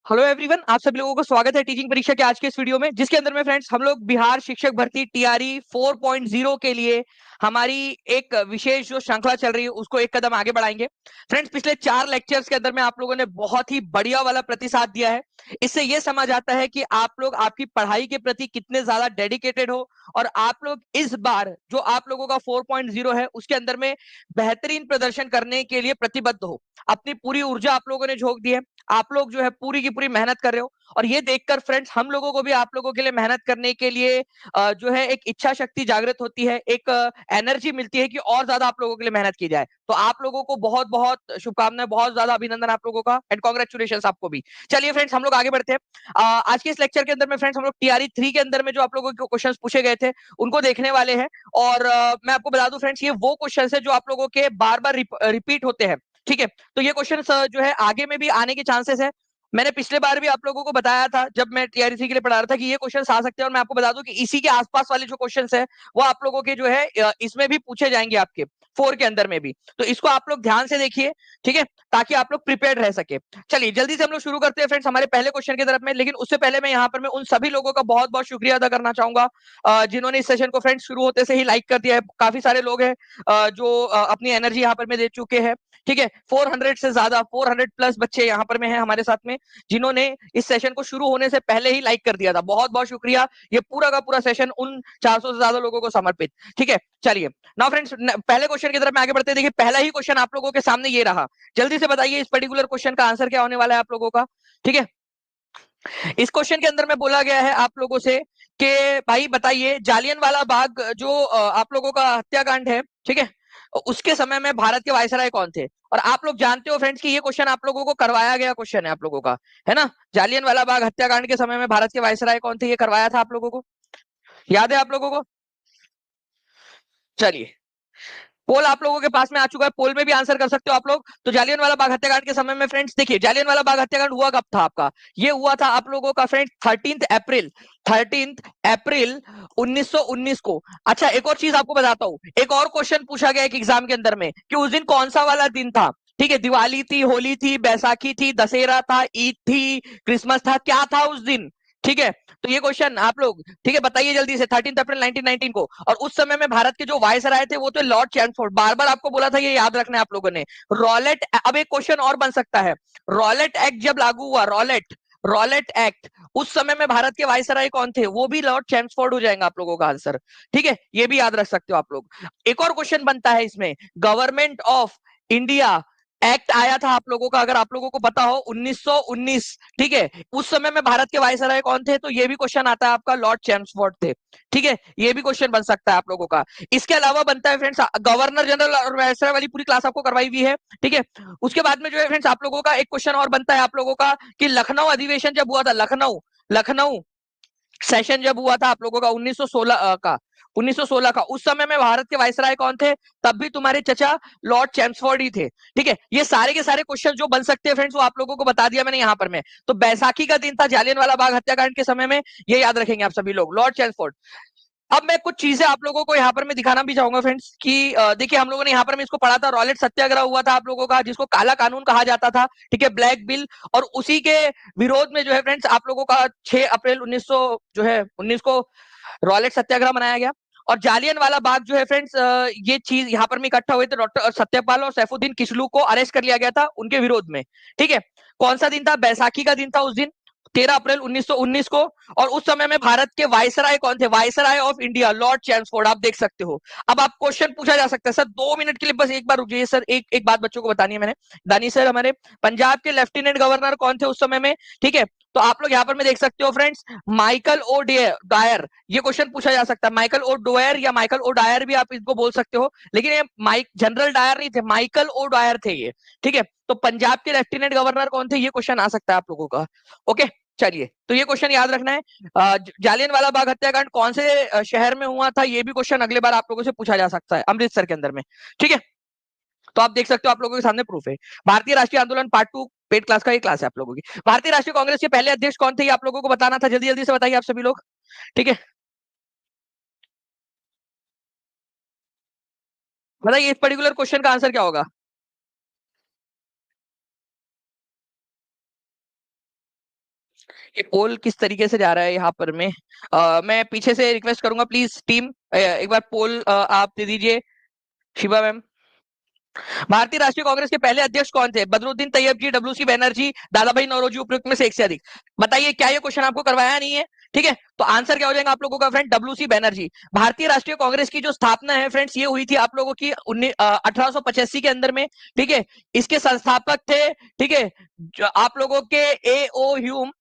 Hello everyone, आप सभी लोगों को स्वागत है टीचिंग परीक्षा के आज के इस वीडियो में, जिसके अंदर में फ्रेंड्स हम लोग बिहार शिक्षक भर्ती टीआरई 4.0 के लिए हमारी एक विशेष जो श्रृंखला चल रही है उसको एक कदम आगे बढ़ाएंगे। फ्रेंड्स, पिछले 4 लेक्चर्स के अंदर में आप लोगों ने बहुत ही बढ़िया वाला प्रतिसाद दिया है। इससे ये समझ आता है कि आप लोग आपकी पढ़ाई के प्रति कितने ज्यादा डेडिकेटेड हो और आप लोग इस बार जो आप लोगों का 4.0 है उसके अंदर में बेहतरीन प्रदर्शन करने के लिए प्रतिबद्ध हो। अपनी पूरी ऊर्जा आप लोगों ने झोंक दी है। आप लोग जो है पूरी की पूरी मेहनत कर रहे हो और ये देखकर फ्रेंड्स हम लोगों को भी आप लोगों के लिए मेहनत करने के लिए जो है एक इच्छा शक्ति जागृत होती है, एक एनर्जी मिलती है कि और ज्यादा आप लोगों के लिए मेहनत की जाए। तो आप लोगों को बहुत बहुत शुभकामनाएं, बहुत ज्यादा अभिनंदन आप लोगों का एंड कॉन्ग्रेचुलेशन आपको भी। चलिए फ्रेंड्स, हम लोग आगे बढ़ते हैं। आज के इस लेक्चर के अंदर में फ्रेंड्स हम लोग टीआरई 3 के अंदर में जो आप लोगों के क्वेश्चन पूछे गए थे उनको देखने वाले हैं। और मैं आपको बता दूं फ्रेंड्स, ये वो क्वेश्चन है जो आप लोगों के बार बार रिपीट होते हैं। ठीक है, तो ये क्वेश्चन जो है आगे में भी आने के चांसेस है। मैंने पिछले बार भी आप लोगों को बताया था जब मैं टीआरसी के लिए पढ़ा रहा था कि ये क्वेश्चंस आ सकते हैं, और मैं आपको बता दूं कि इसी के आसपास वाले जो क्वेश्चंस है वो आप लोगों के जो है इसमें भी पूछे जाएंगे, आपके 4 के अंदर में भी। तो इसको आप लोग ध्यान से देखिए, ठीक है, ताकि आप लोग प्रिपेयर्ड रह सके। चलिए जल्दी से हम लोग शुरू करते हैं फ्रेंड्स हमारे पहले क्वेश्चन की तरफ में। लेकिन उससे पहले मैं यहाँ पर मैं उन सभी लोगों का बहुत बहुत शुक्रिया अदा करना चाहूंगा जिन्होंने इस सेशन को फ्रेंड्स शुरू होते से ही लाइक कर दिया है। काफी सारे लोग हैं जो अपनी एनर्जी यहाँ पर में दे चुके हैं। ठीक है, 400 से ज्यादा 400 प्लस बच्चे यहाँ पर में हैं हमारे साथ में, जिन्होंने इस सेशन को शुरू होने से पहले ही लाइक कर दिया था। बहुत बहुत शुक्रिया। ये पूरा का पूरा सेशन उन 400 से ज्यादा लोगों को समर्पित। ठीक है, चलिए नाउ फ्रेंड्स पहले क्वेश्चन की तरफ में आगे बढ़ते हैं। देखिए पहला ही क्वेश्चन आप लोगों के सामने ये रहा। जल्दी से बताइए इस पर्टिकुलर क्वेश्चन का आंसर क्या होने वाला है आप लोगों का। ठीक है, इस क्वेश्चन के अंदर में बोला गया है आप लोगों से कि भाई बताइए जालियनवाला बाग जो आप लोगों का हत्याकांड है, ठीक है, उसके समय में भारत के वायसराय कौन थे। और आप लोग जानते हो फ्रेंड्स कि ये क्वेश्चन आप लोगों को करवाया गया क्वेश्चन है आप लोगों का, है ना। जालियनवाला बाग हत्याकांड के समय में भारत के वायसराय कौन थे, ये करवाया था आप लोगों को, याद है आप लोगों को। चलिए, पोल आप लोगों के पास में आ चुका है, पोल में भी आंसर कर सकते हो आप लोग। तो जालियनवाला बाग हत्याकांड के समय में फ्रेंड्स देखिए, जालियनवाला बाग हत्याकांड हुआ कब था आपका, ये हुआ था आप लोगों का फ्रेंड्स 13 अप्रैल, 13 अप्रैल 1919 को। अच्छा एक और चीज आपको बताता हूँ, एक और क्वेश्चन पूछा गया एक एग्जाम के अंदर में कि उस दिन कौन सा वाला दिन था। ठीक है, दिवाली थी, होली थी, बैसाखी थी, दशहरा था, ईद थी, क्रिसमस था, क्या था उस दिन। ठीक है, तो ये क्वेश्चन आप लोग, ठीक है, बताइए जल्दी से। 13 अप्रैल 1919 को। और उस समय में भारत के जो वायसराय थे वो तो लॉर्ड चैम्सफोर्ड। बार बार आपको बोला था, ये याद रखना है आप लोगों ने। रॉलेट, अब एक क्वेश्चन और बन सकता है, रॉलेट एक्ट जब लागू हुआ, रॉलेट रॉलेट एक्ट, उस समय में भारत के वायसराय कौन थे, वो भी लॉर्ड चैम्सफोर्ड हो जाएगा आप लोगों का आंसर। ठीक है, ये भी याद रख सकते हो आप लोग। एक और क्वेश्चन बनता है इसमें, गवर्नमेंट ऑफ इंडिया एक्ट आया था आप लोगों का, अगर आप लोगों को पता हो, 1919। ठीक है, उस समय में भारत के वायसराय कौन थे, तो ये भी क्वेश्चन आता है आपका, लॉर्ड चैम्सफोर्ड थे। ठीक है, ये भी क्वेश्चन बन सकता है आप लोगों का। इसके अलावा बनता है फ्रेंड्स, गवर्नर जनरल और वायसराय वाली पूरी क्लास आपको करवाई हुई है। ठीक है, उसके बाद में जो है फ्रेंड्स आप लोगों का एक क्वेश्चन और बनता है आप लोगों का कि लखनऊ अधिवेशन जब हुआ था, लखनऊ लखनऊ सेशन जब हुआ था आप लोगों का 1916 का, 1916 का, उस समय में भारत के वायसराय कौन थे, तब भी तुम्हारे चचा लॉर्ड चैम्सफोर्ड ही थे। ठीक है, ये सारे के सारे क्वेश्चन जो बन सकते हैं फ्रेंड्स वो आप लोगों को बता दिया मैंने यहाँ पर। मैं तो बैसाखी का दिन था जालियनवाला बाग हत्याकांड के समय में, ये याद रखेंगे आप सभी लोग, लॉर्ड चैम्सफोर्ड। अब मैं कुछ चीजें आप लोगों को यहाँ पर मैं दिखाना भी चाहूंगा फ्रेंड्स कि देखिए हम लोगों ने यहाँ पर मैं इसको पढ़ा था, रॉलेट सत्याग्रह हुआ था आप लोगों का, जिसको काला कानून कहा जाता था। ठीक है, ब्लैक बिल, और उसी के विरोध में जो है फ्रेंड्स आप लोगों का 6 अप्रैल 1900 जो है 19 को रॉलेट सत्याग्रह मनाया गया। और जालियन वाला बाग जो है फ्रेंड्स, ये चीज यहाँ पर में इकट्ठा हुए थे, डॉक्टर सत्यपाल और सैफुद्दीन किसलू को अरेस्ट कर लिया गया था उनके विरोध में। ठीक है, कौन सा दिन था, बैसाखी का दिन था उस दिन, 13 अप्रैल 1919 को। और उस समय में भारत के वायसराय कौन थे, viceroy of India Lord Chelmsford, आप देख सकते हो। अब आप क्वेश्चन पूछा जा सकता है, सर 2 मिनट के लिए बस एक बार रुक जाइए सर, एक एक बात बच्चों को बतानी है मैंने। दानी सर, हमारे पंजाब के लेफ्टिनेंट गवर्नर कौन थे उस समय में। ठीक है, तो आप लोग यहाँ पर में देख सकते हो फ्रेंड्स, माइकल ओ डायर, ये क्वेश्चन पूछा जा सकता है, माइकल ओ डोयर या माइकल ओ डायर भी आप इनको बोल सकते हो, लेकिन ये माइक जनरल डायर नहीं थे, माइकल ओ डायर थे ये। ठीक है, तो पंजाब के लेफ्टिनेंट गवर्नर कौन थे, ये क्वेश्चन आ सकता है आप लोगों का। ओके, चलिए, तो ये क्वेश्चन याद रखना है। जालियनवाला बाग हत्याकांड कौन से शहर में हुआ था, ये भी क्वेश्चन अगले बार आप लोगों से पूछा जा सकता है, अमृतसर के अंदर में। ठीक है, तो आप देख सकते हो, आप लोगों के सामने प्रूफ है। भारतीय राष्ट्रीय आंदोलन पार्ट 2 पेड क्लास का ये क्लास है आप लोगों की। भारतीय राष्ट्रीय कांग्रेस के पहले अध्यक्ष कौन थे, ये आप लोगों को बताना था, जल्दी जल्दी से बताइए आप सभी लोग। ठीक है, बताइए इस पर्टिकुलर क्वेश्चन का आंसर क्या होगा। ये पोल किस तरीके से जा रहा है यहाँ पर मैं पीछे से रिक्वेस्ट करूंगा, प्लीज टीम एक बार पोल आप दे दीजिए। शिवा मैम, भारतीय राष्ट्रीय कांग्रेस के पहले अध्यक्ष कौन थे? बदरुद्दीन तैयब जी, डब्ल्यूसी बैनर्जी, दादा भाई नौरोजी, उपयुक्त में से एक से अधिक। बताइए, क्या ये क्वेश्चन आपको करवाया नहीं है? ठीक है, तो आंसर क्या हो जाएगा आप लोगों का फ्रेंड? डब्ल्यूसी बैनर्जी। भारतीय राष्ट्रीय कांग्रेस की जो स्थापना है फ्रेंड्स, ये हुई थी आप लोगों की 1885 के अंदर में। ठीक है, इसके संस्थापक थे, ठीक है, आप लोगों के ए ओ ह्यूम,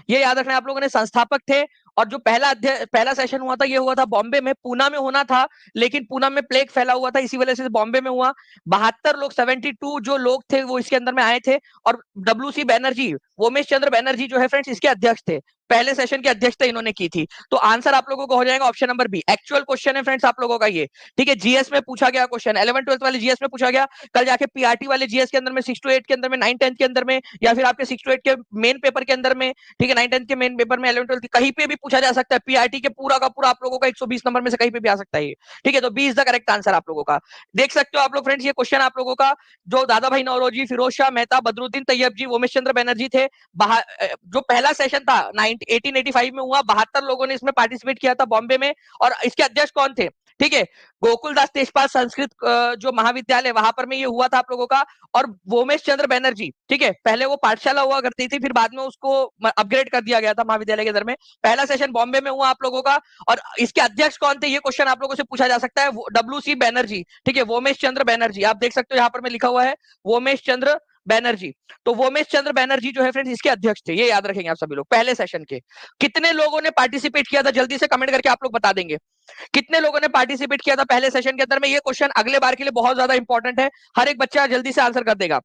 ये याद रखना आप लोगों ने, संस्थापक थे। और जो पहला सेशन हुआ था, ये हुआ था बॉम्बे में, पूना में होना था, लेकिन पूना में प्लेग फैला हुआ था, इसी वजह से बॉम्बे में हुआ। 72 लोग, 72 जो लोग थे वो इसके अंदर में आए थे। और डब्ल्यूसी बैनर्जी, वोमेश चंद्र बैनर्जी जो है फ्रेंड्स, इसके अध्यक्ष थे। पहले सेशन की अध्यक्षता इन्होंने की थी। तो आंसर आप लोगों को हो जाएगा option number B. Actual question है फ्रेंड्स आप लोगों का ये। ठीक है, जीएस में पूछा गया क्वेश्चन, 11-12 वाले जीएस में पूछा गया। कल जाके पीआरटी वाले जीएस के अंदर में 6 to 8 के अंदर में, 9-10 के अंदर में, या फिर आपके 6 to 8 के मेन पेपर के अंदर में, ठीक है, 9-10 के मेन पेपर में, 11-12 कहीं पे भी पूछा जा सकता है। पीआरटी के पूरा का पूरा आप लोगों का 120 नंबर में से कहीं पे भी आ सकता है। ठीक है, तो B is the correct answer आप लोगों का। देख सकते हो आप लोग फ्रेंड्स, ये क्वेश्चन आप लोगों का, जो दादा भाई नौरोजी, फिरोज शाह मेहता, बदरुद्दीन तैयब जी, उमेश चंद्र बैनर्जी थे। जो पहला सेशन था 1885 में हुआ, 72 लोगों ने इसमें पार्टिसिपेट किया था बॉम्बे में। और इसके अध्यक्ष कौन थे? ठीक है, गोकुलदास तेजपाल संस्कृत जो महाविद्यालय, वहां पर में ये हुआ था आप लोगों का। और वोमेश चंद्र बैनर्जी, ठीक है, पहले वो पाठशाला हुआ करती थी, फिर बाद में उसको अपग्रेड कर दिया गया था महाविद्यालय के अंदर में। पहला सेशन बॉम्बे में हुआ आप लोगों का। और इसके अध्यक्ष कौन थे, ये क्वेश्चन आप लोगों से पूछा जा सकता है। डब्ल्यूसी बैनर्जी, ठीक है, वोमेश चंद्र बैनर्जी, आप देख सकते हो यहाँ पर में लिखा हुआ है वोमेश चंद्र बैनर्जी। तो वोमेश चंद्र बैनर्जी जो है फ्रेंड्स, इसके अध्यक्ष थे, ये याद रखेंगे आप सभी लोग। पहले सेशन के कितने लोगों ने पार्टिसिपेट किया था, जल्दी से कमेंट करके आप लोग बता देंगे, कितने लोगों ने पार्टिसिपेट किया था पहले सेशन के अंदर में? ये क्वेश्चन अगले बार के लिए बहुत ज्यादा इंपॉर्टेंट है, हर एक बच्चा जल्दी से आंसर कर देगा।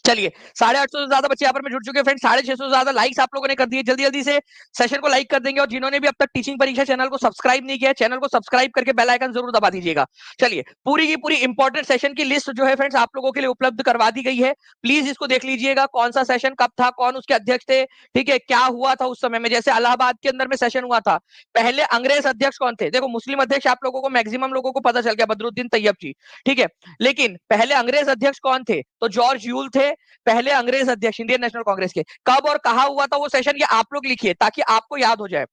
चलिए, 850 से ज्यादा बच्चे यहाँ पर में जुड़ चुके हैं फ्रेंड, 650 से ज्यादा लाइक्स आप लोगों ने कर दिए। जल्दी जल्दी से सेशन को लाइक कर देंगे। और जिन्होंने भी अब तक टीचिंग परीक्षा चैनल को सब्सक्राइब नहीं किया, चैनल को सब्सक्राइब करके बेल आइकन जरूर दबा दीजिएगा। चलिए, पूरी की पूरी इंपॉर्टेंट सेशन की लिस्ट जो है फ्रेंड्स आप लोगों के लिए उपलब्ध करवा दी गई है। प्लीज इसको देख लीजिएगा, कौन सा सेशन कब था, कौन उसके अध्यक्ष थे, ठीक है, क्या हुआ था उस समय में। जैसे इलाहाबाद के अंदर में सेशन हुआ था, पहले अंग्रेज अध्यक्ष कौन थे? देखो, मुस्लिम अध्यक्ष आप लोगों को, मैक्सिमम लोगों को पता चल गया, बदरुद्दीन तैयब जी, ठीक है, लेकिन पहले अंग्रेज अध्यक्ष कौन थे? तो जॉर्ज यूल थे पहले अंग्रेज अध्यक्ष इंडियन नेशनल कांग्रेस के। कब और कहां हुआ था वो सेशन, ये आप लोग लिखिए ताकि आपको याद हो जाए।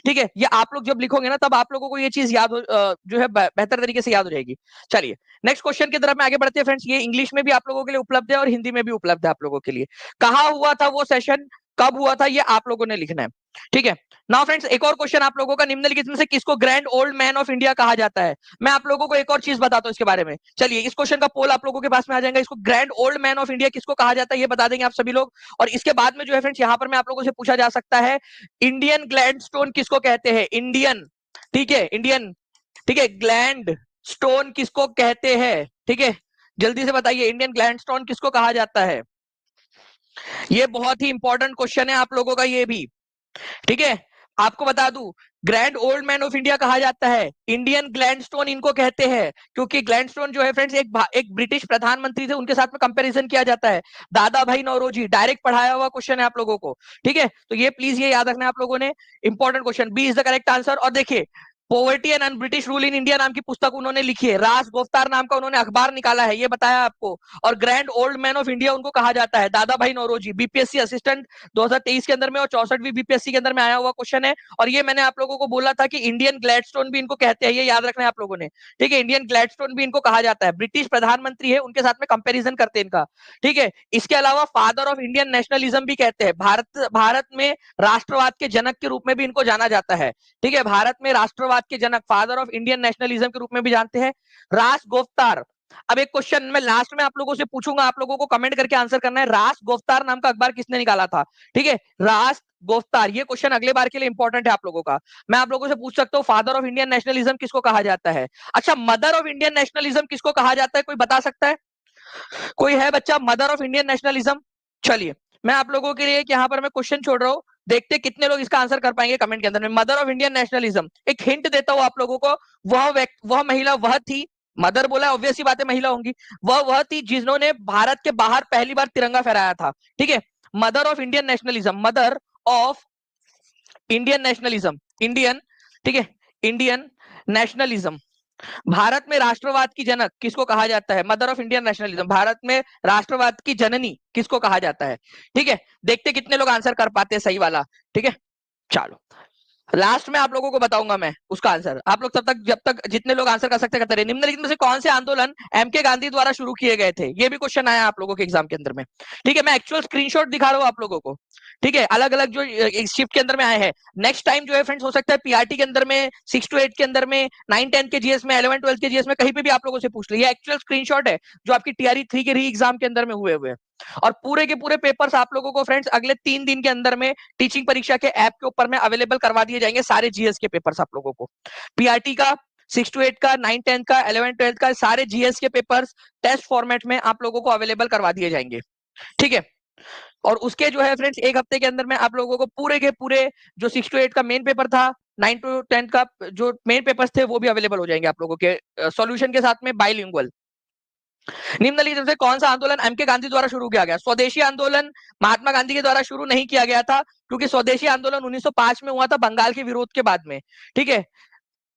ठीक है, ये आप लोग जब लिखोगे ना, तब आप लोगों को ये चीज याद हो, जो है बेहतर तरीके से याद हो जाएगी। चलिए, नेक्स्ट क्वेश्चन की तरफ में आगे बढ़ते हैं फ्रेंड्स। ये इंग्लिश में भी आप लोगों के लिए उपलब्ध है और हिंदी में भी उपलब्ध है आप लोगों के लिए। कहां हुआ था वो सेशन, कब हुआ था, ये आप लोगों ने लिखना है। ठीक है, नाउ फ्रेंड्स, एक और क्वेश्चन आप लोगों का, निम्नलिखित में से किसको grand old man of India कहा जाता है? मैं आप लोगों को एक और चीज बताता हूं इसके बारे में। चलिए, इस क्वेश्चन का पोल आप लोगों के पास में आ जाएगा। इसको grand old man of India किसको कहा जाता है, ये बता देंगे आप सभी लोग। और इसके बाद में जो है फ्रेंड्स, यहाँ पर मैं आप लोगों से पूछा जा सकता है, इंडियन ग्लैंड स्टोन किसको कहते हैं? इंडियन, ठीक है, इंडियन, ठीक है, ग्लैंड स्टोन किसको कहते हैं? ठीक है, जल्दी से बताइए, इंडियन ग्लैंड स्टोन किसको कहा जाता है? ये बहुत ही इंपॉर्टेंट क्वेश्चन है आप लोगों का ये भी। ठीक है, आपको बता दूं, grand old man of India कहा जाता है, इंडियन ग्लैंडस्टोन इनको कहते हैं, क्योंकि ग्लैंडस्टोन जो है फ्रेंड्स, एक ब्रिटिश प्रधानमंत्री थे, उनके साथ में कंपैरिजन किया जाता है। दादा भाई नौरोजी, डायरेक्ट पढ़ाया हुआ क्वेश्चन है आप लोगों को। ठीक है, तो ये प्लीज ये याद रखना है आप लोगों ने, important question, B is the correct answer. और देखिए, poverty and British rule in India नाम की पुस्तक उन्होंने लिखी है, रास गोफ्तार नाम का उन्होंने अखबार निकाला है, ये बताया आपको। और grand old man of India उनको कहा जाता है, दादा भाई नौरोजी, बीपीएससी असिस्टेंट 2023 के अंदर में, और 64वीं बीपीएससी के अंदर में आया हुआ क्वेश्चन है। और ये मैंने आप लोगों को बोला था कि इंडियन ग्लैडस्टोन भी इनको कहते हैं, ये याद रखना है आप लोगों ने। ठीक है, इंडियन ग्लैडस्टोन भी इनको कहा जाता है, ब्रिटिश प्रधानमंत्री है, उनके साथ में कंपेरिजन करते हैं इनका। ठीक है, इसके अलावा फादर ऑफ इंडियन नेशनलिज्म भी कहते हैं, भारत में राष्ट्रवाद के जनक के रूप में भी इनको जाना जाता है। ठीक है, भारत में राष्ट्रवाद के जनक, फादर ऑफ इंडियन नेशनलिज्म के रूप में भी जानते हैं, रास गोफ्तार। अब एक क्वेश्चन मैं लास्ट में आप लोगों से पूछूंगा, आप लोगों को कमेंट करके आंसर करना है, रास गोफ्तार नाम का अखबार किसने निकाला था? ठीक है, रास गोफ्तार, ये क्वेश्चन अगले बार के लिए इंपॉर्टेंट है आप लोगों का। मैं आप लोगों से पूछ सकता हूँ, फादर ऑफ इंडियन नेशनलिज्म किसको कहा जाता है? अच्छा, मदर ऑफ इंडियन नेशनलिज्म किसको कहा जाता है, कोई बता सकता है? कोई है बच्चा, मदर ऑफ इंडियन नेशनलिज्म? चलिए, मैं आप लोगों के लिए यहाँ पर मैं क्वेश्चन छोड़ रहा हूँ, देखते कितने लोग इसका आंसर कर पाएंगे कमेंट के अंदर में। मदर ऑफ इंडियन नेशनलिज्म, एक हिंट देता हूँ आप लोगों को, वह महिला वह थी, मदर बोला ऑब्वियस ही बात है महिला होंगी, वह थी जिन्होंने भारत के बाहर पहली बार तिरंगा फहराया था। ठीक है, mother of Indian nationalism, mother of Indian nationalism, Indian, ठीक है, इंडियन नेशनलिज्म, भारत में राष्ट्रवाद की जनक किसको कहा जाता है? Mother of Indian nationalism, Bharat में राष्ट्रवाद की जननी किसको कहा जाता है? ठीक है, देखते कितने लोग आंसर कर पाते हैं सही वाला। ठीक है, चलो लास्ट में आप लोगों को बताऊंगा मैं उसका आंसर। आप लोग तब तक, जब तक जितने लोग आंसर कर सकते करते रहे। निम्नलिखित में से कौन से आंदोलन एम के गांधी द्वारा शुरू किए गए थे? ये भी क्वेश्चन आया आप लोगों के एग्जाम के अंदर में। ठीक है, मैं एक्चुअल स्क्रीनशॉट दिखा रहा हूँ आप लोगों को। ठीक है, अलग अलग जो शिफ्ट के अंदर में आए हैं। नेक्स्ट टाइम जो है फ्रेंड्स, हो सकता है पीआरटी के अंदर में, 6 to 8 के अंदर में, 9-10 के जीएस में, 11-12 के जीएस में, कहीं पे भी आप लोगों से पूछ लिया। एक्चुअल स्क्रीनशॉट है जो आपकी टीआरई 3 के री एग्जाम के अंदर में हुए हुए। और पूरे के पूरे पेपर्स आप लोगों को फ्रेंड्स अगले 3 दिन के अंदर में टीचिंग परीक्षा के ऐप के ऊपर में अवेलेबल करवा दिए जाएंगे। सारे जीएस के पेपर्स आप लोगों को, पीआरटी का, 6 to 8 का, 9-10 का, 11-12 का, सारे जीएस के पेपर्स टेस्ट फॉर्मेट में आप लोगों को अवेलेबल करवा दिए जाएंगे। ठीक है, और उसके जो है फ्रेंड्स 1 हफ्ते के अंदर में आप लोगों को पूरे के पूरे जो 6 to 8 का मेन पेपर था, 9 to 10 का जो मेन पेपर्स थे, वो भी अवेलेबल हो जाएंगे आप लोगों के सॉल्यूशन के साथ में, बाइलिंगुअल। निम्नलिखित में से कौन सा आंदोलन एम के गांधी द्वारा शुरू किया गया? स्वदेशी आंदोलन महात्मा गांधी के द्वारा शुरू नहीं किया गया था, क्योंकि स्वदेशी आंदोलन 1905 में हुआ था, बंगाल के विरोध के बाद में। ठीक है,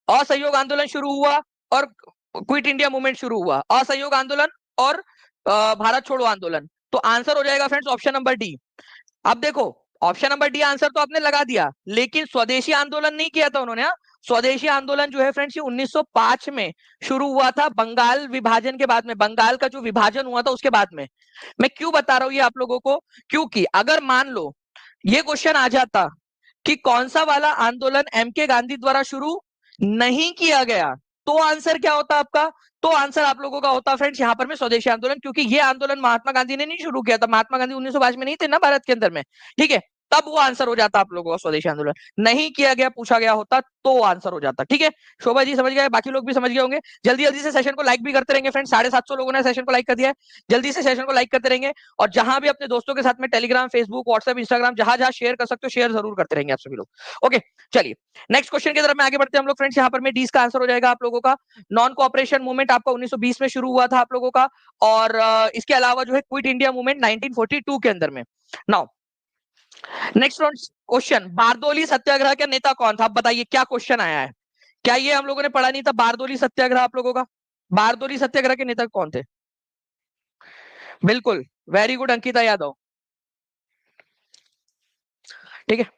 असहयोग आंदोलन शुरू हुआ और क्विट इंडिया मूवमेंट शुरू हुआ। असहयोग आंदोलन और भारत छोड़ो आंदोलन। तो आंसर हो जाएगा फ्रेंड्स ऑप्शन नंबर डी। अब देखो, ऑप्शन नंबर डी आंसर तो आपने लगा दिया, लेकिन स्वदेशी आंदोलन नहीं किया था उन्होंने। हाँ? स्वदेशी आंदोलन जो है फ्रेंड्स, ये 1905 में शुरू हुआ था, बंगाल विभाजन के बाद में, बंगाल का जो विभाजन हुआ था उसके बाद में। मैं क्यों बता रहा हूं ये आप लोगों को? क्योंकि अगर मान लो ये क्वेश्चन आ जाता कि कौन सा वाला आंदोलन एम के गांधी द्वारा शुरू नहीं किया गया, तो आंसर क्या होता आपका? तो आंसर आप लोगों का होता फ्रेंड्स यहाँ पर में स्वदेशी आंदोलन, क्योंकि ये आंदोलन महात्मा गांधी ने नहीं शुरू किया था। महात्मा गांधी 1905 में नहीं थे ना भारत के अंदर में। ठीक है, तब वो आंसर हो जाता आप लोगों का स्वदेशी आंदोलन। नहीं किया गया, पूछा गया होता तो आंसर हो जाता। ठीक है, शोभा जी समझ गए, बाकी लोग भी समझ गए होंगे। जल्दी जल्दी से सेशन को लाइक भी करते रहेंगे फ्रेंड्स, 750 लोगों ने सेशन को लाइक कर दिया है। जल्दी से सेशन को लाइक करते रहेंगे, और जहां भी अपने दोस्तों के साथ में टेलीग्राम, फेसबुक, व्हाट्सएप, इंस्टाग्राम, जहां जहां शेयर कर सकते हो शेयर जरूर करते रहेंगे आप सभी लोग। ओके, चलिए नेक्स्ट क्वेश्चन की तरफ में आगे बढ़ते हैं हम लोग फ्रेंड्स। यहाँ पर में डी का आंसर हो जाएगा आप लोगों का। नॉन कोऑपरेशन मूवमेंट आपका 1920 में शुरू हुआ था आप लोगों का, और इसके अलावा जो है क्विट इंडिया मूवमेंट 1942 के अंदर में। Now next question, Bardoli Satyagraha का नेता कौन था? आप बताइए क्या क्वेश्चन आया है। क्या ये हम लोगों ने पढ़ा नहीं था बारदोली सत्याग्रह आप लोगों का? बारदोली सत्याग्रह के नेता कौन थे? बिल्कुल, वेरी गुड अंकिता यादव। ठीक है,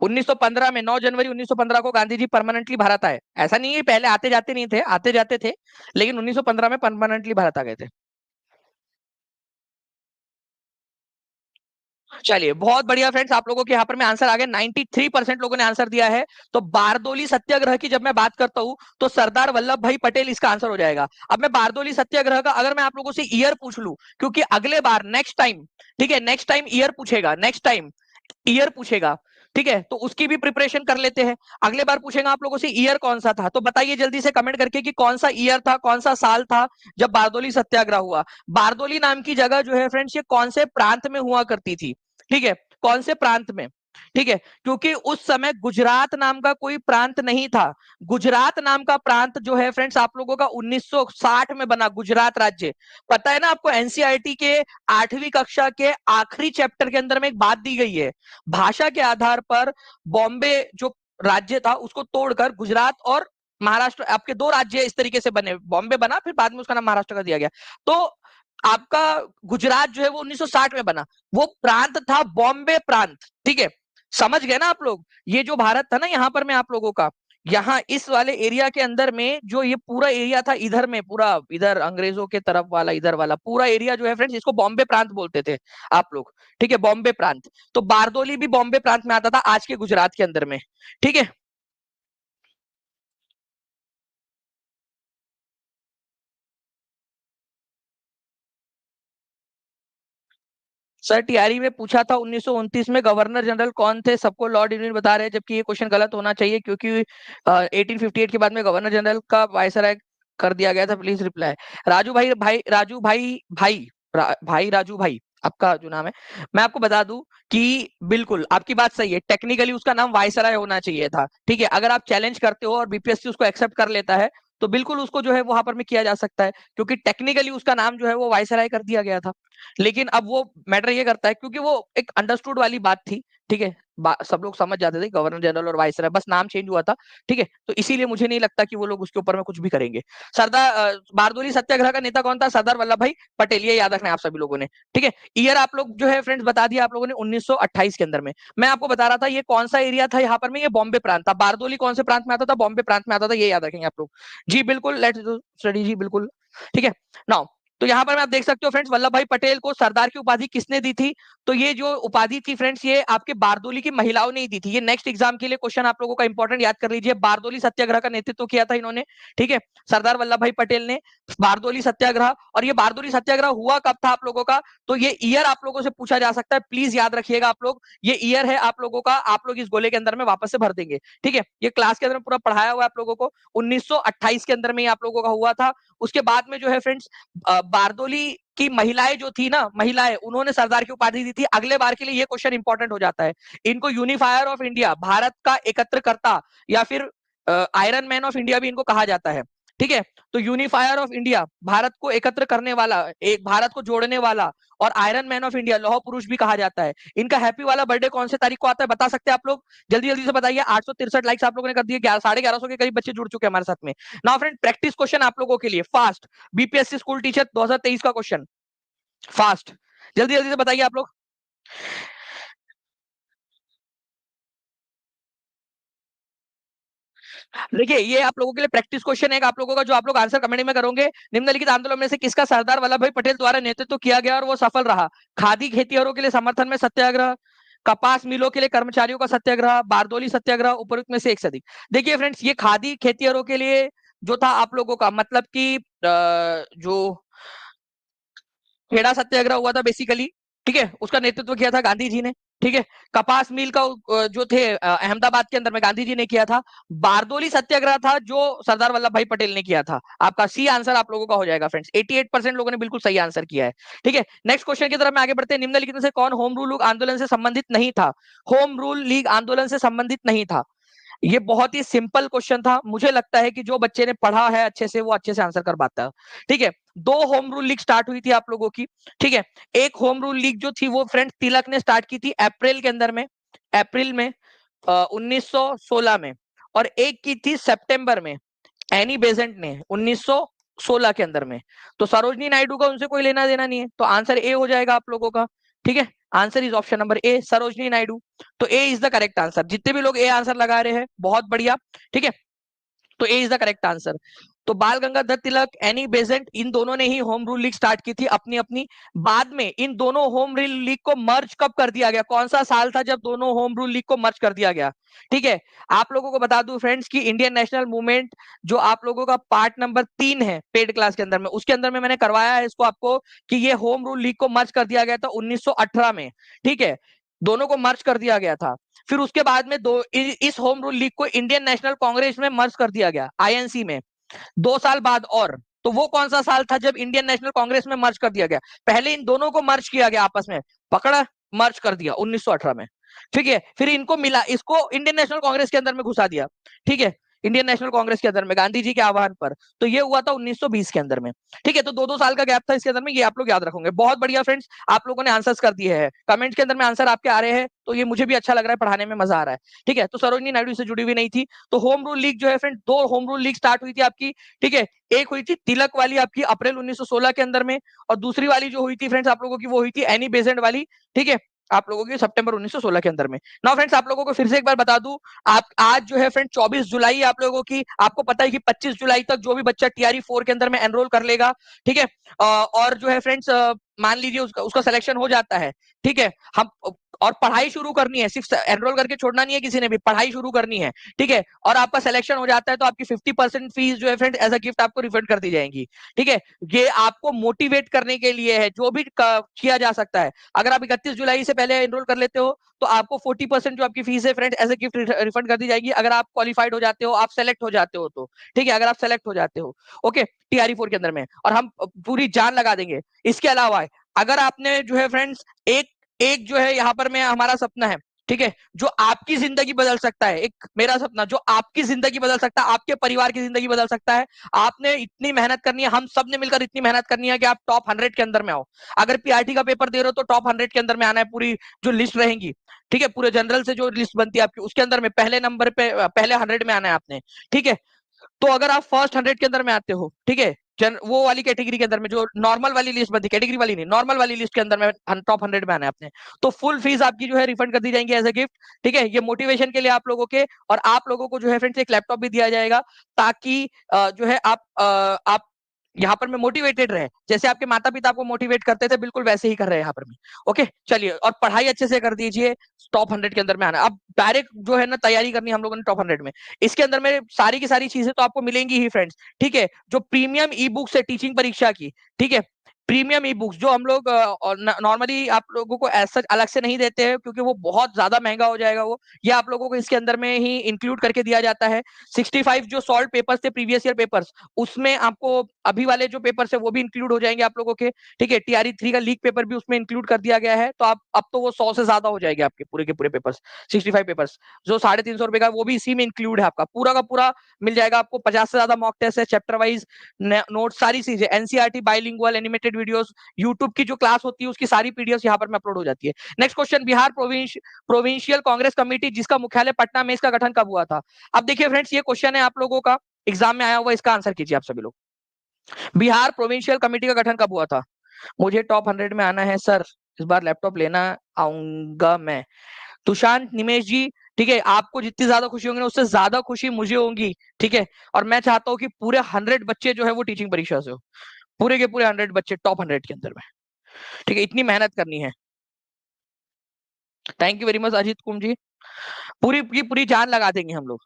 1915 में, 9 जनवरी 1915 को गांधी जी परमानेंटली भारत आए। ऐसा नहीं है पहले आते जाते नहीं थे, आते जाते थे, लेकिन 1915 में परमानेंटली भारत आ गए थे। चलिए बहुत बढ़िया फ्रेंड्स, आप लोगों के यहाँ पर में आंसर आ गया। 93% लोगों ने आंसर दिया है। तो बारदोली सत्याग्रह की जब मैं बात करता हूं तो सरदार वल्लभ भाई पटेल इसका आंसर हो जाएगा। अब मैं बारदोली सत्याग्रह का अगर मैं आप लोगों से ईयर पूछ लूं, क्योंकि अगले बार नेक्स्ट टाइम, ठीक है, नेक्स्ट टाइम ईयर पूछेगा, नेक्स्ट टाइम ईयर पूछेगा। ठीक है, तो उसकी भी प्रिपरेशन कर लेते हैं। अगले बार पूछेगा आप लोगों से ईयर कौन सा था, तो बताइए जल्दी से कमेंट करके कि कौन सा ईयर था, कौन सा साल था जब बारदोली सत्याग्रह हुआ। बारदोली नाम की जगह जो है फ्रेंड्स, ये कौन से प्रांत में हुआ करती थी? ठीक है, कौन से प्रांत में? ठीक है, क्योंकि उस समय गुजरात नाम का कोई प्रांत नहीं था। गुजरात नाम का प्रांत जो है फ्रेंड्स आप लोगों का 1960 में बना, गुजरात राज्य। पता है ना आपको, एनसीईआरटी के 8वीं कक्षा के आखिरी चैप्टर के अंदर में एक बात दी गई है, भाषा के आधार पर बॉम्बे जो राज्य था उसको तोड़कर गुजरात और महाराष्ट्र, आपके 2 राज्य इस तरीके से बने। बॉम्बे बना, फिर बाद में उसका नाम महाराष्ट्र का दिया गया। तो आपका गुजरात जो है वो 1960 में बना, वो प्रांत था बॉम्बे प्रांत। ठीक है, समझ गए ना आप लोग? ये जो भारत था ना यहाँ पर, मैं आप लोगों का, यहाँ इस वाले एरिया के अंदर में जो ये पूरा एरिया था, इधर में पूरा, इधर अंग्रेजों के तरफ वाला, इधर वाला पूरा एरिया जो है फ्रेंड्स, इसको बॉम्बे प्रांत बोलते थे आप लोग। ठीक है, बॉम्बे प्रांत। तो बारदोली भी बॉम्बे प्रांत में आता था, आज के गुजरात के अंदर में। ठीक है, सर टीआरई में पूछा था 1929 में गवर्नर जनरल कौन थे, सबको लॉर्ड इरविन बता रहे हैं, जबकि ये क्वेश्चन गलत होना चाहिए, क्योंकि 1858 के बाद में गवर्नर जनरल का वायसराय कर दिया गया था। Please reply. राजू भाई, राजू भाई राजू भाई आपका जो नाम है, मैं आपको बता दूं कि बिल्कुल आपकी बात सही है, टेक्निकली उसका नाम वायसराय होना चाहिए था। ठीक है, अगर आप चैलेंज करते हो और बीपीएससी उसको एक्सेप्ट कर लेता है, तो बिल्कुल उसको जो है वहां पर में किया जा सकता है, क्योंकि टेक्निकली उसका नाम जो है वो वायसराय कर दिया गया था। लेकिन अब वो मैटर ये करता है, क्योंकि वो एक अंडरस्टूड वाली बात थी ठीक है, सब लोग समझ जाते थे गवर्नर जनरल और वाइसराय, बस नाम चेंज हुआ था। ठीक है, तो इसीलिए मुझे नहीं लगता कि वो लोग उसके ऊपर में कुछ भी करेंगे। बारदोली सत्याग्रह का नेता कौन था? सरदार वल्लभ भाई पटेल, ये याद रखना है आप सभी लोगों ने। ठीक है, ईयर आप लोग जो है फ्रेंड्स बता दिया आप लोगों ने 1928 के अंदर में। मैं आपको बता रहा था ये कौन सा एरिया था यहाँ पर में, ये बॉम्बे प्रांत था। बारदोली कौन से प्रांत में आता था? बॉम्बे प्रांत में आता था, ये याद रखेंगे आप लोग। जी बिल्कुल, लेट्स डू स्टडी जी बिल्कुल। ठीक है, नाउ तो यहाँ पर मैं आप देख सकते हो फ्रेंड्स, वल्लभ भाई पटेल को सरदार की उपाधि किसने दी थी? तो ये जो उपाधि थी फ्रेंड्स, ये आपके बारदोली की महिलाओं ने ही दी थी। ये नेक्स्ट एग्जाम के लिए क्वेश्चन आप लोगों का इंपॉर्टेंट याद कर लीजिए। बारदोली सत्याग्रह का नेतृत्व किया था इन्होंने। ठीक है, सरदार वल्लभ भाई पटेल ने बारदोली सत्याग्रह। और ये बारदोली सत्याग्रह हुआ कब था आप लोगों का? तो ये ईयर आप लोगों से पूछा जा सकता है, प्लीज याद रखिएगा आप लोग। ये ईयर है आप लोगों का, आप लोग इस गोले के अंदर में वापस से भर देंगे। ठीक है, ये क्लास के अंदर पूरा पढ़ाया हुआ है आप लोगों को। 1928 के अंदर में आप लोगों का हुआ था। उसके बाद में जो है फ्रेंड्स, बारदोली की महिलाएं जो थी ना, महिलाएं, उन्होंने सरदार की उपाधि दी थी। अगले बार के लिए ये क्वेश्चन इंपॉर्टेंट हो जाता है। इनको यूनिफायर ऑफ इंडिया, भारत का एकत्रकर्ता, या फिर आयरन मैन ऑफ इंडिया भी इनको कहा जाता है। ठीक है, तो यूनिफायर ऑफ इंडिया, भारत को एकत्र करने वाला, एक भारत को जोड़ने वाला, और आयरन मैन ऑफ इंडिया, लौह पुरुष भी कहा जाता है। इनका हैप्पी वाला बर्थडे कौन से तारीख को आता है, बता सकते हैं आप लोग? जल्दी जल्दी से बताइए। 863 लाइक्स आप लोगों ने कर दिए, 1150 के करीब बच्चे जुड़ चुके हैं हमारे साथ में। नाउ फ्रेंड, प्रैक्टिस क्वेश्चन आप लोगों के लिए फास्ट, बीपीएससी स्कूल टीचर 2023 का क्वेश्चन, फास्ट, जल्दी जल्दी से बताइए आप लोग। देखिए, ये आप लोगों के लिए प्रैक्टिस क्वेश्चन है आप लोगों का, जो आप लोग आंसर कमेंट में करोगे। निम्नलिखित आंदोलन में से किसका सरदार वल्लभ भाई पटेल द्वारा नेतृत्व किया गया और वो सफल रहा? खादी खेतिहरों के लिए समर्थन में सत्याग्रह, कपास मिलों के लिए कर्मचारियों का सत्याग्रह, बारदोली सत्याग्रह, उपरोक्त में से एक से अधिक। देखिए फ्रेंड्स, ये खादी खेतिहरों के लिए जो था आप लोगों का, मतलब कि जो खेड़ा सत्याग्रह हुआ था बेसिकली। ठीक है, उसका नेतृत्व किया था गांधी जी ने। ठीक है, कपास मिल का जो थे अहमदाबाद के अंदर में गांधी जी ने किया था। बारदोली सत्याग्रह था जो सरदार वल्लभ भाई पटेल ने किया था। आपका सी आंसर आप लोगों का हो जाएगा फ्रेंड्स। 88% लोगों ने बिल्कुल सही आंसर किया है। ठीक है, नेक्स्ट क्वेश्चन की तरफ में आगे बढ़ते हैं। निम्नलिखित में से कौन होम रूल आंदोलन से संबंधित नहीं था? होम रूल लीग आंदोलन से संबंधित नहीं था। ये बहुत ही सिंपल क्वेश्चन था। मुझे लगता है कि जो बच्चे ने पढ़ा है अच्छे से, वो अच्छे से आंसर कर पाता है। ठीक है, दो होम रूल लीग स्टार्ट हुई थी आप लोगों की। ठीक है, एक होम रूल लीग जो थी वो फ्रेंड तिलक ने स्टार्ट की थी अप्रैल के अंदर में, अप्रैल में 1916 में। और एक की थी सितंबर में, एनी बेजेंट ने 1916 के अंदर में। तो सरोजनी नायडू का उनसे कोई लेना देना नहीं है, तो आंसर ए हो जाएगा आप लोगों का। ठीक है, answer is option number A, Sarojini Naidu. तो ए इज द करेक्ट आंसर। जितने भी लोग ए आंसर लगा रहे हैं, बहुत बढ़िया। ठीक है, तो ए इज द करेक्ट आंसर। तो बाल गंगाधर तिलक, एनी बेजेंट, इन दोनों ने ही होम रूल लीग स्टार्ट की थी अपनी अपनी। बाद में इन दोनों होम रूल लीग को मर्ज कब कर दिया गया? कौन सा साल था जब दोनों होम रूल लीग को मर्ज कर दिया गया? ठीक है, आप लोगों को बता दूं फ्रेंड्स कि इंडियन नेशनल मूवमेंट जो आप लोगों का पार्ट नंबर 3 है पेड क्लास के अंदर में, उसके अंदर में मैंने करवाया है इसको आपको, कि ये होम रूल लीग को मर्ज कर दिया गया था 1918 में। ठीक है, दोनों को मर्ज कर दिया गया था। फिर उसके बाद में इस होम रूल लीग को इंडियन नेशनल कांग्रेस में मर्ज कर दिया गया, आईएनसी में, 2 साल बाद। और तो वो कौन सा साल था जब इंडियन नेशनल कांग्रेस में मर्ज कर दिया गया? पहले इन दोनों को मर्ज किया गया आपस में, पकड़ा, मर्ज कर दिया 1918 में। ठीक है, फिर इनको मिला, इसको इंडियन नेशनल कांग्रेस के अंदर में घुसा दिया। ठीक है, इंडियन नेशनल कांग्रेस के अंदर में गांधी जी के आह्वान पर। तो ये हुआ था 1920 के अंदर में। ठीक है, तो 2-2 साल का गैप था इसके अंदर में, ये आप लोग याद रखोगे। बहुत बढ़िया फ्रेंड्स, आप लोगों ने आंसर्स कर दिए हैं, कमेंट्स के अंदर में आंसर आपके आ रहे हैं, तो ये मुझे भी अच्छा लग रहा है, पढ़ाने में मजा आ रहा है। ठीक है, तो सरोजनी नायडू से जुड़ी हुई नहीं थी। तो होम रूल लीग जो है friend, 2 home rule league start हुई थी आपकी। ठीक है, एक हुई थी तिलक वाली आपकी अप्रैल 1916 के अंदर में, और दूसरी वाली जो हुई थी फ्रेंड्स आप लोगों की, वो हुई थी एनी बेजेंट वाली। ठीक है, आप लोगों की सितंबर 1916 के अंदर में। नाउ फ्रेंड्स, आप लोगों को फिर से एक बार बता दूं, आप आज जो है फ्रेंड 24 जुलाई आप लोगों की, आपको पता है कि 25 जुलाई तक जो भी बच्चा टीआरई 4 के अंदर में एनरोल कर लेगा। ठीक है, और जो है फ्रेंड्स, मान लीजिए उसका सिलेक्शन हो जाता है। ठीक है, हम और पढ़ाई शुरू करनी है, सिर्फ एनरोल करके छोड़ना नहीं है किसी ने भी, पढ़ाई शुरू करनी है। ठीक है, और आपका सिलेक्शन हो जाता है तो आपकी 50% फीस जो है फ्रेंड एज अ गिफ्ट आपको रिफंड कर दी जाएगी। ठीक है, ये आपको मोटिवेट करने के लिए है, जो भी किया जा सकता है। अगर आप 31 जुलाई से पहले एनरोल कर लेते हो तो आपको 40% जो आपकी फीस है friend as a gift refund कर दी जाएगी, अगर आप क्वालिफाइड हो जाते हो, आप सेलेक्ट हो जाते हो तो। ठीक है, अगर आप सेलेक्ट हो जाते हो, ओके, टीआरई 4 के अंदर में, और हम पूरी जान लगा देंगे। इसके अलावा अगर आपने जो है फ्रेंड्स एक एक जो है यहाँ पर में हमारा सपना है ठीक है, जो आपकी जिंदगी बदल सकता है, एक मेरा सपना जो आपकी जिंदगी बदल सकता है, आपके परिवार की जिंदगी बदल सकता है। आपने इतनी मेहनत करनी है, हम सब ने मिलकर इतनी मेहनत करनी है कि आप टॉप 100 के अंदर में आओ। अगर पीआरटी का पेपर दे रहे हो तो टॉप 100 के अंदर में आना है, पूरी जो लिस्ट रहेंगी, ठीक है, पूरे जनरल से जो लिस्ट बनती है आपकी, उसके अंदर में पहले नंबर पे, पहले 100 में आना है आपने, ठीक है। तो अगर आप फर्स्ट 100 के अंदर में आते हो, ठीक है, वो वाली कैटेगरी के अंदर में जो नॉर्मल वाली लिस्ट बनती है, कैटेगरी वाली नहीं, नॉर्मल वाली लिस्ट के अंदर में टॉप 100 में आना है आपने, तो फुल फीस आपकी जो है रिफंड कर दी जाएंगी एज ए गिफ्ट। ठीक है, ये मोटिवेशन के लिए आप लोगों के, और आप लोगों को जो है फ्रेंड्स एक लैपटॉप भी दिया जाएगा, ताकि जो है आप यहाँ पर मैं मोटिवेटेड रहे, जैसे आपके माता पिता आपको मोटिवेट करते थे, बिल्कुल वैसे ही कर रहे हैं यहाँ पर भी। ओके, चलिए, और पढ़ाई अच्छे से कर दीजिए, टॉप 100 के अंदर में आना। अब डायरेक्ट जो है ना तैयारी करनी हम लोगों ने टॉप 100 में, इसके अंदर में सारी की सारी चीजें तो आपको मिलेंगी ही फ्रेंड्स। ठीक है, जो प्रीमियम ई बुक्स है टीचिंग परीक्षा की, ठीक है, प्रीमियम ई बुक्स जो हम लोग नॉर्मली आप लोगों को ऐसा अलग से नहीं देते हैं, क्योंकि वो बहुत ज्यादा महंगा हो जाएगा, वो ये आप लोगों को इसके अंदर में ही इंक्लूड करके दिया जाता है। 65 जो सॉल्व पेपर्स थे, प्रीवियस ईयर पेपर्स, उसमें आपको अभी वाले जो पेपर्स है वो भी इंक्लूड हो जाएंगे आप लोगों के। ठीक है, टीआरई 3 का लीक पेपर भी उसमें इंक्लूड कर दिया गया है, तो आप अब तो वो 100 से ज्यादा हो जाएंगे आपके पूरे के पूरे पेपर्स। 65 पेपर्स जो 350 रुपए का, वो भी इसी में इंक्लूड है, आपका पूरा का पूरा मिल जाएगा आपको। 50 से ज्यादा मॉक टेस्ट है, चैप्टर वाइज नोट, सारी चीजें, NCERT bilingual animated videos, YouTube की जो क्लास होती है उसकी सारी पीडीएफ यहाँ पर में अपलोड हो जाती है। Next question, Bihar provincial Congress committee जिसका मुख्यालय पटना में, इसका गठन कब हुआ था? अब देखिए फ्रेंड्स, ये क्वेश्चन है आप लोगों का एग्जाम में आया हुआ, इसका आंसर कीजिए आप सभी लोग। बिहार प्रोविंशियल कमेटी का गठन कब हुआ था? मुझे टॉप 100 में आना है सर, इस बार लैपटॉप लेना आऊंगा मैं। तुषांत निमेश जी, ठीक है, आपको जितनी ज्यादा खुशी होगी ना, उससे ज्यादा खुशी मुझे होगी। ठीक है, और मैं चाहता हूँ कि पूरे 100 बच्चे जो है वो टीचिंग परीक्षा से हो, पूरे के पूरे 100 बच्चे टॉप 100 के अंदर में। ठीक है, इतनी मेहनत करनी है। Thank you very much Ajit कुम जी, पूरी की पूरी जान लगा देंगे हम लोग।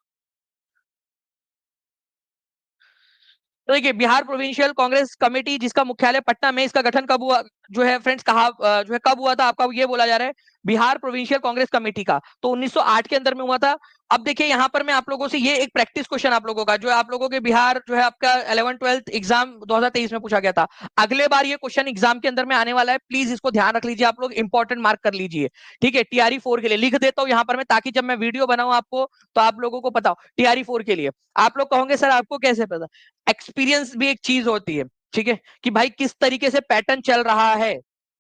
तो देखिए, बिहार प्रोविंशियल कांग्रेस कमेटी जिसका मुख्यालय पटना में, इसका गठन कब हुआ, जो है फ्रेंड्स, कहा जो है कब हुआ था, आपका ये बोला जा रहा है बिहार प्रोविंशियल कांग्रेस कमेटी का, तो 1908 के अंदर में हुआ था। अब देखिए यहाँ पर मैं आप लोगों से, ये एक प्रैक्टिस क्वेश्चन आप लोगों का, जो आप लोगों के बिहार जो है आपका 11th-12th एग्जाम 2023 में पूछा गया था। अगले बार ये क्वेश्चन एग्जाम के अंदर में आने वाला है, प्लीज इसको ध्यान रख लीजिए आप लोग, इंपॉर्टेंट मार्क कर लीजिए। ठीक है, टीआरई 4 के लिए लिख देता हूँ यहाँ पर मैं, ताकि जब मैं वीडियो बनाऊं आपको, तो आप लोगों को पता हो टीआरई 4 के लिए। आप लोग कहोगे सर आपको कैसे पता? एक्सपीरियंस भी एक चीज होती है, ठीक है, कि भाई किस तरीके से पैटर्न चल रहा है।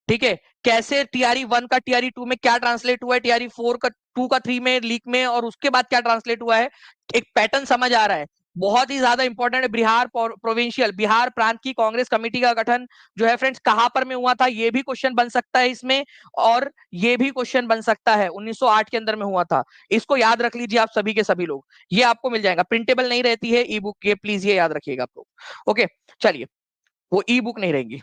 ठीक है, कैसे टीआरई 1 का टीआरई 2 में क्या ट्रांसलेट हुआ है, टीआरई 4 का 2 का 3 में लीक में, और उसके बाद क्या ट्रांसलेट हुआ है, एक पैटर्न समझ आ रहा है। बहुत ही ज्यादा इंपॉर्टेंट है। बिहार प्रोविंशियल, बिहार प्रांत की कांग्रेस कमेटी का गठन जो है फ्रेंड्स कहां पर में हुआ था, ये भी क्वेश्चन बन सकता है इसमें, और ये भी क्वेश्चन बन सकता है, 1908 के अंदर में हुआ था। इसको याद रख लीजिए आप सभी के सभी लोग, ये आपको मिल जाएगा, प्रिंटेबल नहीं रहती है ई बुक, ये प्लीज ये याद रखिएगा आप लोग। ओके, चलिए, वो ई बुक नहीं रहेंगी।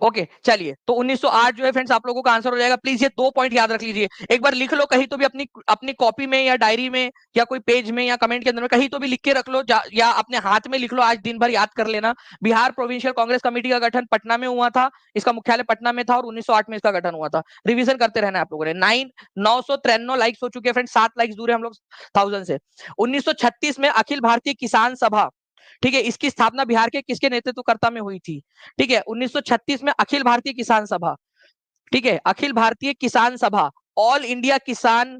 ओके, चलिए, तो 1908 जो है फ्रेंड्स आप लोगों का आंसर हो जाएगा। प्लीज ये दो पॉइंट याद रख लीजिए, एक बार लिख लो कहीं तो भी, अपनी अपनी कॉपी में या डायरी में या कोई पेज में या कमेंट के अंदर में कहीं तो भी लिख के रख लो, या अपने हाथ में लिख लो, आज दिन भर याद कर लेना। बिहार प्रोविंशियल कांग्रेस कमेटी का गठन पटना में हुआ था, इसका मुख्यालय पटना में था, और 1908 में इसका गठन हुआ था। रिविजन करते रहना आप लोगों ने। 993 लाइक्स हो चुके हैं फ्रेंड्स, 7 लाइक्स दूर है हम लोग 1000 से। 1936 में अखिल भारतीय किसान सभा, ठीक है, इसकी स्थापना बिहार के किसके नेतृत्वकर्ता में हुई थी? ठीक है, 1936 में अखिल भारतीय किसान सभा, ठीक है, अखिल भारतीय किसान सभा, ऑल इंडिया किसान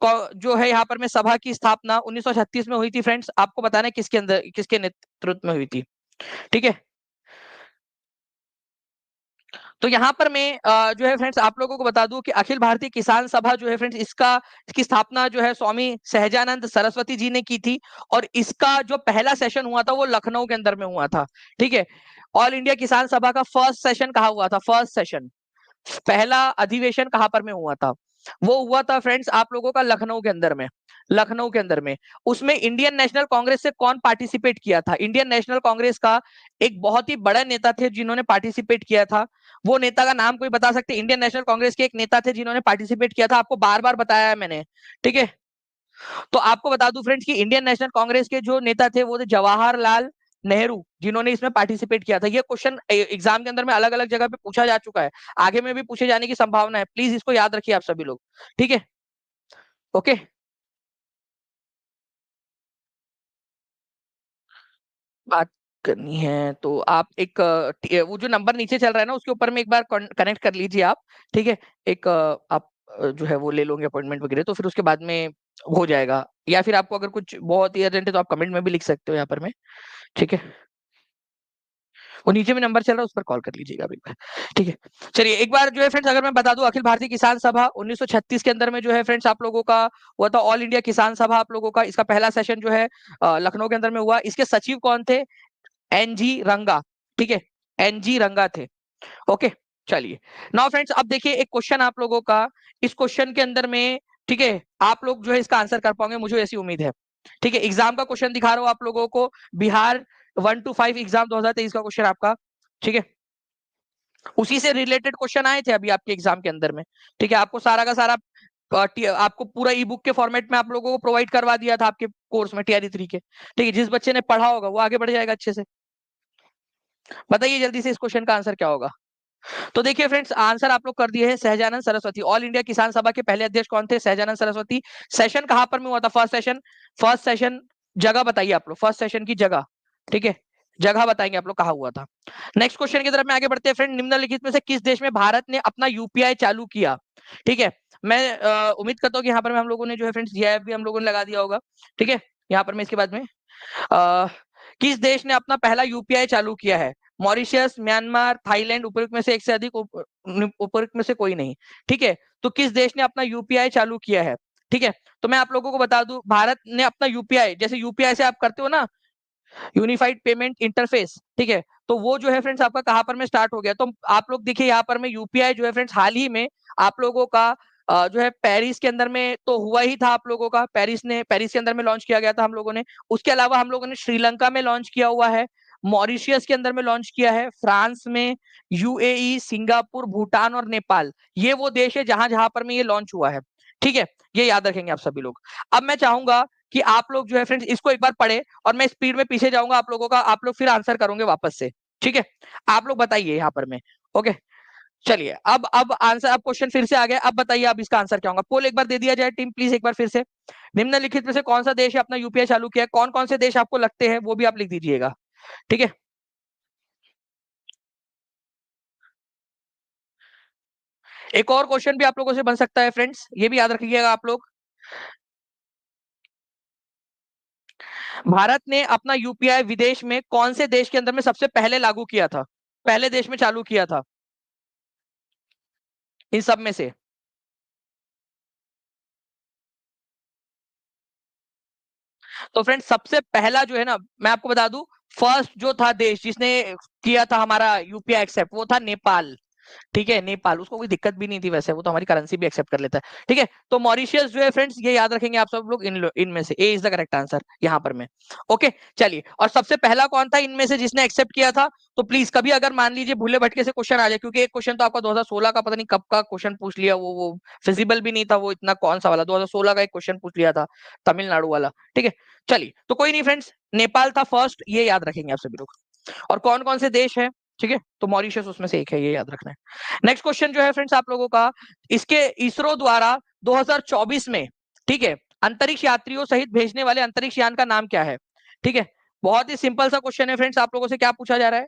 जो है यहाँ पर में सभा की स्थापना 1936 में हुई थी फ्रेंड्स। आपको बताना है किसके अंदर, किसके नेतृत्व में हुई थी। ठीक है, तो यहाँ पर मैं जो है फ्रेंड्स आप लोगों को बता दूं कि अखिल भारतीय किसान सभा जो है फ्रेंड्स, इसकी स्थापना जो है स्वामी सहजानंद सरस्वती जी ने की थी, और इसका जो पहला सेशन हुआ था वो लखनऊ के अंदर में हुआ था। ठीक है, ऑल इंडिया किसान सभा का फर्स्ट सेशन कहा हुआ था, फर्स्ट सेशन, पहला अधिवेशन कहां पर में हुआ था? वो हुआ था फ्रेंड्स आप लोगों का लखनऊ के अंदर में, लखनऊ के अंदर में। उसमें इंडियन नेशनल कांग्रेस से कौन पार्टिसिपेट किया था? इंडियन नेशनल कांग्रेस का एक बहुत ही बड़ा नेता थे जिन्होंने पार्टिसिपेट किया था, वो नेता का नाम कोई बता सकते? इंडियन नेशनल कांग्रेस के एक नेता थे जिन्होंने पार्टिसिपेट किया था, आपको बार बार बताया है मैंने। ठीक है, तो आपको बता दूं फ्रेंड्स कि इंडियन नेशनल कांग्रेस के जो नेता थे वो थे जवाहरलाल नेहरू, जिन्होंने इसमें पार्टिसिपेट किया था। ये क्वेश्चन एग्जाम के अंदर में अलग अलग जगह पे पूछा जा चुका है, आगे में भी पूछे जाने की संभावना है, प्लीज इसको याद रखिए आप सभी लोग। ठीक है, ओके, बात करनी है तो आप एक वो जो नंबर नीचे चल रहा है ना उसके ऊपर में एक बार कनेक्ट कर लीजिए आप, ठीक है। एक आप जो है वो ले लोगे अपॉइंटमेंट वगैरह, तो फिर उसके बाद में हो जाएगा। या फिर आपको अगर कुछ बहुत ही अर्जेंट है तो आप कमेंट में भी लिख सकते हो यहाँ पर में, ठीक है। वो नीचे में नंबर चल रहा है उस पर कॉल कर लीजिएगा अभी, ठीक है। चलिए एक बार जो है फ्रेंड्स अगर मैं बता दूं, अखिल भारतीय किसान सभा 1936 के अंदर में जो है फ्रेंड्स आप लोगों का हुआ था ऑल इंडिया किसान सभा आप लोगों का। इसका पहला सेशन जो है लखनऊ के अंदर में हुआ। इसके सचिव कौन थे? एनजी रंगा, ठीक है, एनजी रंगा थे। ओके, चलिए नाउ फ्रेंड्स अब देखिए एक क्वेश्चन आप लोगों का, इस क्वेश्चन के अंदर में, ठीक है, आप लोग जो है इसका आंसर कर पाओगे मुझे ऐसी उम्मीद है, ठीक है। एग्जाम का क्वेश्चन दिखा रहा हूं आप लोगों को, बिहार 1 to 5 एग्जाम 2023 का क्वेश्चन आपका, ठीक है। उसी से रिलेटेड क्वेश्चन आए थे अभी आपके एग्जाम के अंदर में, ठीक है। आपको सारा का सारा आपको पूरा ई बुक के फॉर्मेट में आप लोगों को प्रोवाइड करवा दिया था आपके कोर्स में TRE 3 के, ठीक है। जिस बच्चे ने पढ़ा होगा वो आगे बढ़ जाएगा अच्छे से। बताइए जल्दी से इस क्वेश्चन का आंसर क्या होगा। तो देखिए फ्रेंड्स आंसर आप लोग कर दिए हैं सहजानंद सरस्वती। ऑल इंडिया किसान सभा के पहले अध्यक्ष कौन थे? सहजानंद सरस्वती। सेशन कहां पर में हुआ था? फर्स्ट सेशन जगह बताइए आप लोग, फर्स्ट सेशन की जगह, ठीक है, जगह बताएंगे आप लोग कहा हुआ था। नेक्स्ट क्वेश्चन की तरफ में आगे बढ़ते हैं फ्रेंड। निम्नलिखित में से किस देश में भारत ने अपना यूपीआई चालू किया? ठीक है, मैं उम्मीद करता हूँ कि यहाँ पर में हम लोगों ने जो है फ्रेंड्स GIF भी हम लोगों ने लगा दिया होगा, ठीक है। यहाँ पर में इसके बाद में किस देश ने अपना पहला यूपीआई चालू किया है? मॉरिशियस, म्यांमार, थाईलैंड, उपयुक्त में से एक से अधिक, उपयुक्त में से कोई नहीं, ठीक है। तो किस देश ने अपना यूपीआई चालू किया है? ठीक है, तो मैं आप लोगों को बता दूं, भारत ने अपना यूपीआई, जैसे यूपीआई से आप करते हो ना, यूनिफाइड पेमेंट इंटरफेस, ठीक है, तो वो जो है फ्रेंड्स आपका कहां पर में स्टार्ट हो गया? तो आप लोग देखिए यहाँ पर में यूपीआई जो है फ्रेंड्स हाल ही में आप लोगों का जो है पेरिस के अंदर में तो हुआ ही था आप लोगों का, पेरिस के अंदर में लॉन्च किया गया था हम लोगों ने। उसके अलावा हम लोगों ने श्रीलंका में लॉन्च किया हुआ है, मॉरिशियस के अंदर में लॉन्च किया है, फ्रांस में, UAE, सिंगापुर, भूटान और नेपाल, ये वो देश है जहां जहां पर में ये लॉन्च हुआ है, ठीक है। ये याद रखेंगे आप सभी लोग। अब मैं चाहूंगा कि आप लोग जो है फ्रेंड्स इसको एक बार पढ़े और मैं स्पीड में पीछे जाऊंगा आप लोगों का, आप लोग फिर आंसर करोगे वापस से, ठीक है। आप लोग बताइए यहाँ पर में, ओके। चलिए अब आंसर, अब क्वेश्चन फिर से आ गया, अब बताइए अब इसका आंसर क्या होगा। पोल एक बार दे दिया जाए टीम प्लीज, एक बार फिर से। निम्नलिखित में से कौन सा देश है अपना यूपीआई चालू किया है? कौन कौन से देश आपको लगते हैं वो भी आप लिख दीजिएगा, ठीक है। एक और क्वेश्चन भी आप लोगों से बन सकता है फ्रेंड्स, ये भी याद रखिएगा आप लोग। भारत ने अपना यूपीआई विदेश में कौन से देश के अंदर में सबसे पहले लागू किया था, पहले देश में चालू किया था इन सब में से? तो फ्रेंड्स सबसे पहला जो है ना, मैं आपको बता दूं, फर्स्ट जो था देश जिसने किया था हमारा यूपीआई एक्सेप्ट, वो था नेपाल, ठीक है। नेपाल, उसको कोई दिक्कत भी नहीं थी वैसे, वो तो हमारी करेंसी भी एक्सेप्ट कर लेता है, ठीक है। तो मॉरिशियस जो है फ्रेंड्स, ये याद रखेंगे आप सब लोग, इनमें से ए इज द करेक्ट आंसर यहाँ पर में, ओके। चलिए, और सबसे पहला कौन था इनमें से जिसने एक्सेप्ट किया था? तो प्लीज कभी अगर मान लीजिए भूले भटके से क्वेश्चन आ जाए, क्योंकि एक क्वेश्चन तो आपका 2016 का पता नहीं कब का क्वेश्चन पूछ लिया, वो फिजिबल भी नहीं था वो इतना, कौन सा वाला 2016 का एक क्वेश्चन पूछ लिया था, तमिलनाडु वाला, ठीक है। चलिए, तो कोई नहीं फ्रेंड्स, नेपाल था फर्स्ट, ये याद रखेंगे आप सभी लोग। और कौन कौन से देश है, ठीक है, तो मॉरिशस उसमें से एक है, ये याद रखना है। नेक्स्ट क्वेश्चन जो है फ्रेंड्स आप लोगों का, इसके इसरो द्वारा 2024 में, ठीक है, अंतरिक्ष यात्रियों सहित भेजने वाले अंतरिक्ष यान का नाम क्या है? ठीक है, बहुत ही सिंपल सा क्वेश्चन है फ्रेंड्स, आप लोगों से क्या पूछा जा रहा है?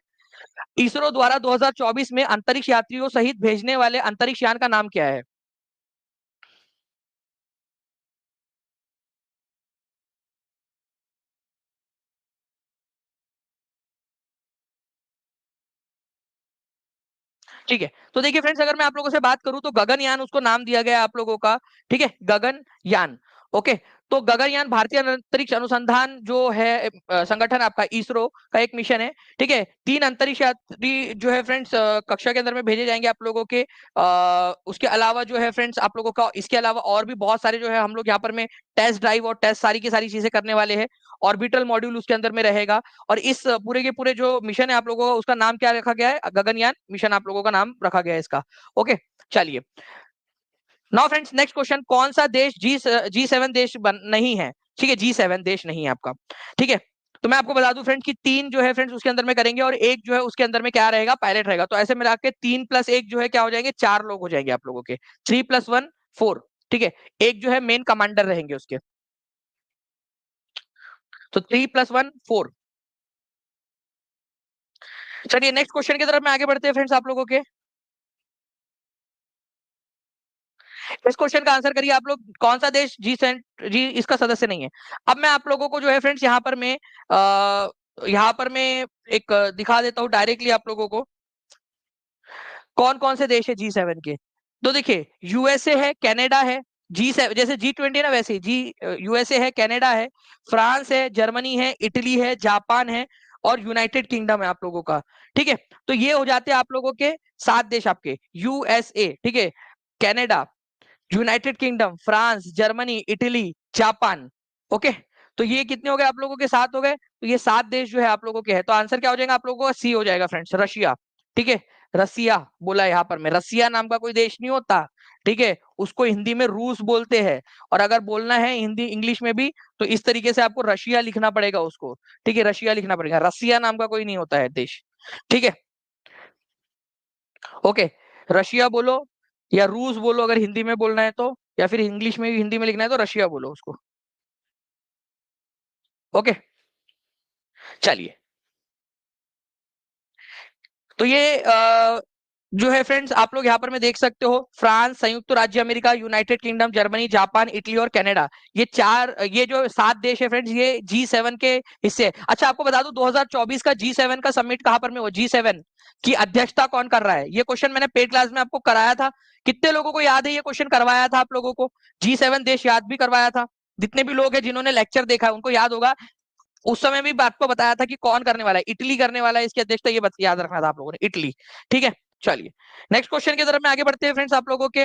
इसरो द्वारा 2024 में अंतरिक्ष यात्रियों सहित भेजने वाले अंतरिक्ष यान का नाम क्या है? ठीक है, तो देखिए फ्रेंड्स अगर मैं आप लोगों से बात करूं तो गगनयान उसको नाम दिया गया है आप लोगों का, ठीक है, गगनयान, ओके। तो गगनयान भारतीय अंतरिक्ष अनुसंधान जो है संगठन आपका इसरो का एक मिशन है, ठीक है। 3 अंतरिक्ष यात्री जो है फ्रेंड्स कक्षा के अंदर में भेजे जाएंगे आप लोगों के, उसके अलावा जो है फ्रेंड्स आप लोगों का, इसके अलावा और भी बहुत सारे जो है हम लोग यहाँ पर में टेस्ट ड्राइव और टेस्ट सारी की सारी चीजें करने वाले हैं। ऑर्बिटल मॉड्यूल उसके अंदर में रहेगा, और इस पूरे के पूरे जो मिशन है आप लोगों का, उसका नाम क्या रखा गया है? गगनयान मिशन आप लोगों का नाम रखा गया है इसका, ओके। चलिए, नाउ फ्रेंड्स नेक्स्ट क्वेश्चन, कौन सा देश G7 देश नहीं है? ठीक है, G7 देश नहीं है आपका, ठीक है। तो मैं आपको बता दूं फ्रेंड कि 3 जो है फ्रेंड्स उसके अंदर में करेंगे, और एक जो है उसके अंदर में क्या रहेगा? पायलट रहेगा। तो ऐसे मिला के 3 + 1 जो है क्या हो जाएंगे? 4 लोग हो जाएंगे आप लोगों के, 3 + 1 4, ठीक है। एक जो है मेन कमांडर रहेंगे उसके, तो 3 + 1 4, चलिए नेक्स्ट क्वेश्चन की तरफ में आगे बढ़ते हैं फ्रेंड्स आप लोगों के। इस क्वेश्चन का आंसर करिए आप लोग, कौन सा देश जी इसका सदस्य नहीं है। अब मैं आप लोगों को जो है फ्रेंड्स यहाँ पर मैं एक दिखा देता हूँ डायरेक्टली आप लोगों को कौन कौन से देश है G7 के। तो देखिए यूएसए है, कनाडा है, G7 जैसे G20 ना वैसे जी, यूएसए है, कनाडा है, फ्रांस है, जर्मनी है, इटली है, जापान है और यूनाइटेड किंगडम है आप लोगों का। ठीक है, तो ये हो जाते हैं आप लोगों के 7 देश आपके, यूएसए, ठीक है, Canada, United kingdom, France, Germany, Italy, Japan. Okay, तो ये कितने हो गए आप लोगों के, 7 हो गए। तो ये 7 देश जो है आप लोगों के हैं, तो आंसर क्या हो जाएगा आप लोगों का, सी हो जाएगा फ्रेंड्स, रशिया। ठीक है, रसिया बोला यहाँ पर मैं, रसिया नाम का कोई देश नहीं होता। ठीक है, उसको हिंदी में रूस बोलते हैं, और अगर बोलना है हिंदी इंग्लिश में भी तो इस तरीके से आपको रशिया लिखना पड़ेगा उसको। ठीक है, रशिया लिखना पड़ेगा, रसिया नाम का कोई नहीं होता है देश। ठीक है, ओके, रशिया बोलो या रूस बोलो अगर हिंदी में बोलना है तो, या फिर इंग्लिश में भी हिंदी में लिखना है तो रशिया बोलो उसको। ओके, चलिए, तो ये जो है फ्रेंड्स आप लोग यहाँ पर में देख सकते हो, फ्रांस, संयुक्त राज्य America, United kingdom, Germany, Japan, Italy और कनाडा, ये जो 7 देश है फ्रेंड्स, ये G7 के हिस्से है। अच्छा आपको बता दूं 2024 का G7 का समिट कहां पर में हुआ, G7 की अध्यक्षता कौन कर रहा है, ये क्वेश्चन मैंने पेड क्लास में आपको कराया था। कितने लोगों को याद है, ये क्वेश्चन करवाया था आप लोगों को, G7 देश याद भी करवाया था। जितने भी लोग हैं जिन्होंने लेक्चर देखा है उनको याद होगा, उस समय भी बात को बताया था कि कौन करने वाला है, इटली करने वाला है इसकी अध्यक्षता, ये बात याद रखना था आप लोगों ने, इटली। ठीक है, चलिए नेक्स्ट क्वेश्चन की तरफ में आगे बढ़ते हैं फ्रेंड्स आप लोगों के।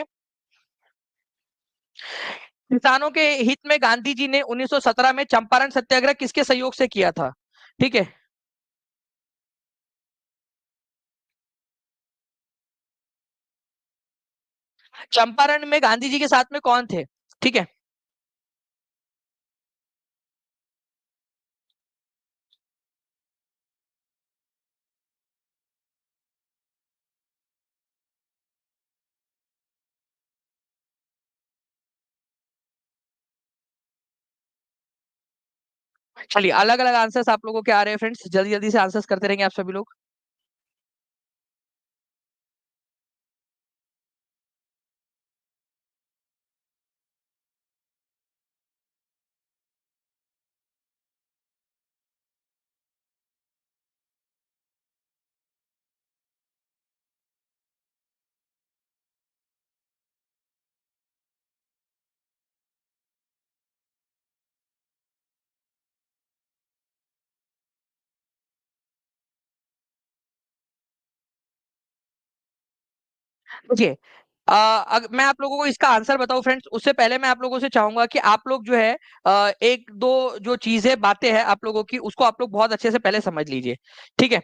किसानों के हित में गांधी जी ने 1917 में चंपारण सत्याग्रह किसके सहयोग से किया था। ठीक है, चंपारण में गांधी जी के साथ में कौन थे। ठीक है, चलिए अलग अलग आंसर्स आप लोगों के आ रहे हैं फ्रेंड्स, जल्दी जल्दी से आंसर्स करते रहेंगे आप सभी लोग। देखिए मैं आप लोगों को इसका आंसर बताऊं फ्रेंड्स, उससे पहले मैं आप लोगों से चाहूंगा कि आप लोग जो है एक दो जो चीजें बातें हैं आप लोगों की, उसको आप लोग बहुत अच्छे से पहले समझ लीजिए। ठीक है,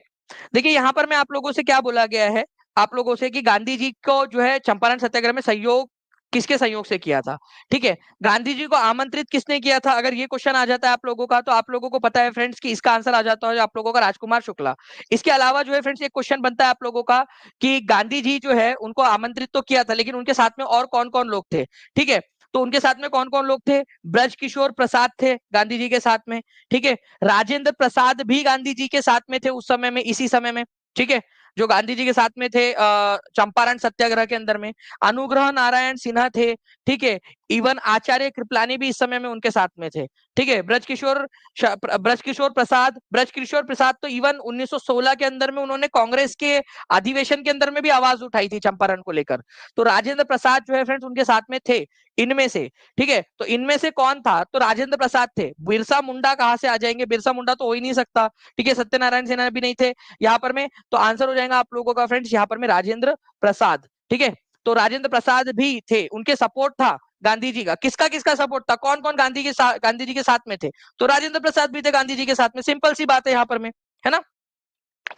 देखिए यहाँ पर मैं आप लोगों से क्या बोला गया है, आप लोगों से कि गांधी जी को जो है चंपारण सत्याग्रह में सहयोग किसके सहयोग से किया था। ठीक है, गांधी जी को आमंत्रित किसने किया था, अगर ये क्वेश्चन आ जाता है आप लोगों का, तो आप लोगों को पता है फ्रेंड्स कि इसका आंसर आ जाता है आप लोगों का, राजकुमार शुक्ला। इसके अलावा जो है फ्रेंड्स एक क्वेश्चन बनता है आप लोगों का कि गांधी जी जो है उनको आमंत्रित तो किया था, लेकिन उनके साथ में और कौन कौन लोग थे। ठीक है, तो उनके साथ में कौन कौन लोग थे, ब्रज किशोर प्रसाद थे गांधी जी के साथ में। ठीक है, राजेंद्र प्रसाद भी गांधी जी के साथ में थे उस समय में, इसी समय में। ठीक है, जो गांधी जी के साथ में थे चंपारण सत्याग्रह के अंदर में। अनुग्रह नारायण सिन्हा थे। ठीक है, इवन आचार्य कृपलानी भी इस समय में उनके साथ में थे। ठीक है, ब्रजकिशोर प्रसाद तो इवन 1916 के अंदर में उन्होंने कांग्रेस के अधिवेशन के अंदर में भी आवाज उठाई थी चंपारण को लेकर। तो राजेंद्र प्रसाद जो है फ्रेंड्स उनके साथ में थे इनमें से। ठीक है, तो इनमें से कौन था, तो राजेंद्र प्रसाद थे। बिरसा मुंडा कहां से आ जाएंगे, बिरसा मुंडा तो हो ही नहीं सकता। ठीक है, सत्यनारायण सिन्हा भी नहीं थे यहाँ पर में, तो आंसर हो जाएगा आप लोगों का फ्रेंड्स यहाँ पर में राजेंद्र प्रसाद। ठीक है, तो राजेंद्र प्रसाद भी थे, उनके सपोर्ट था गांधी जी का। किसका किसका सपोर्ट था, कौन कौन गांधी जी के साथ में थे, तो राजेंद्र प्रसाद भी थे गांधी जी के साथ में, सिंपल सी बात है यहाँ पर में, है ना।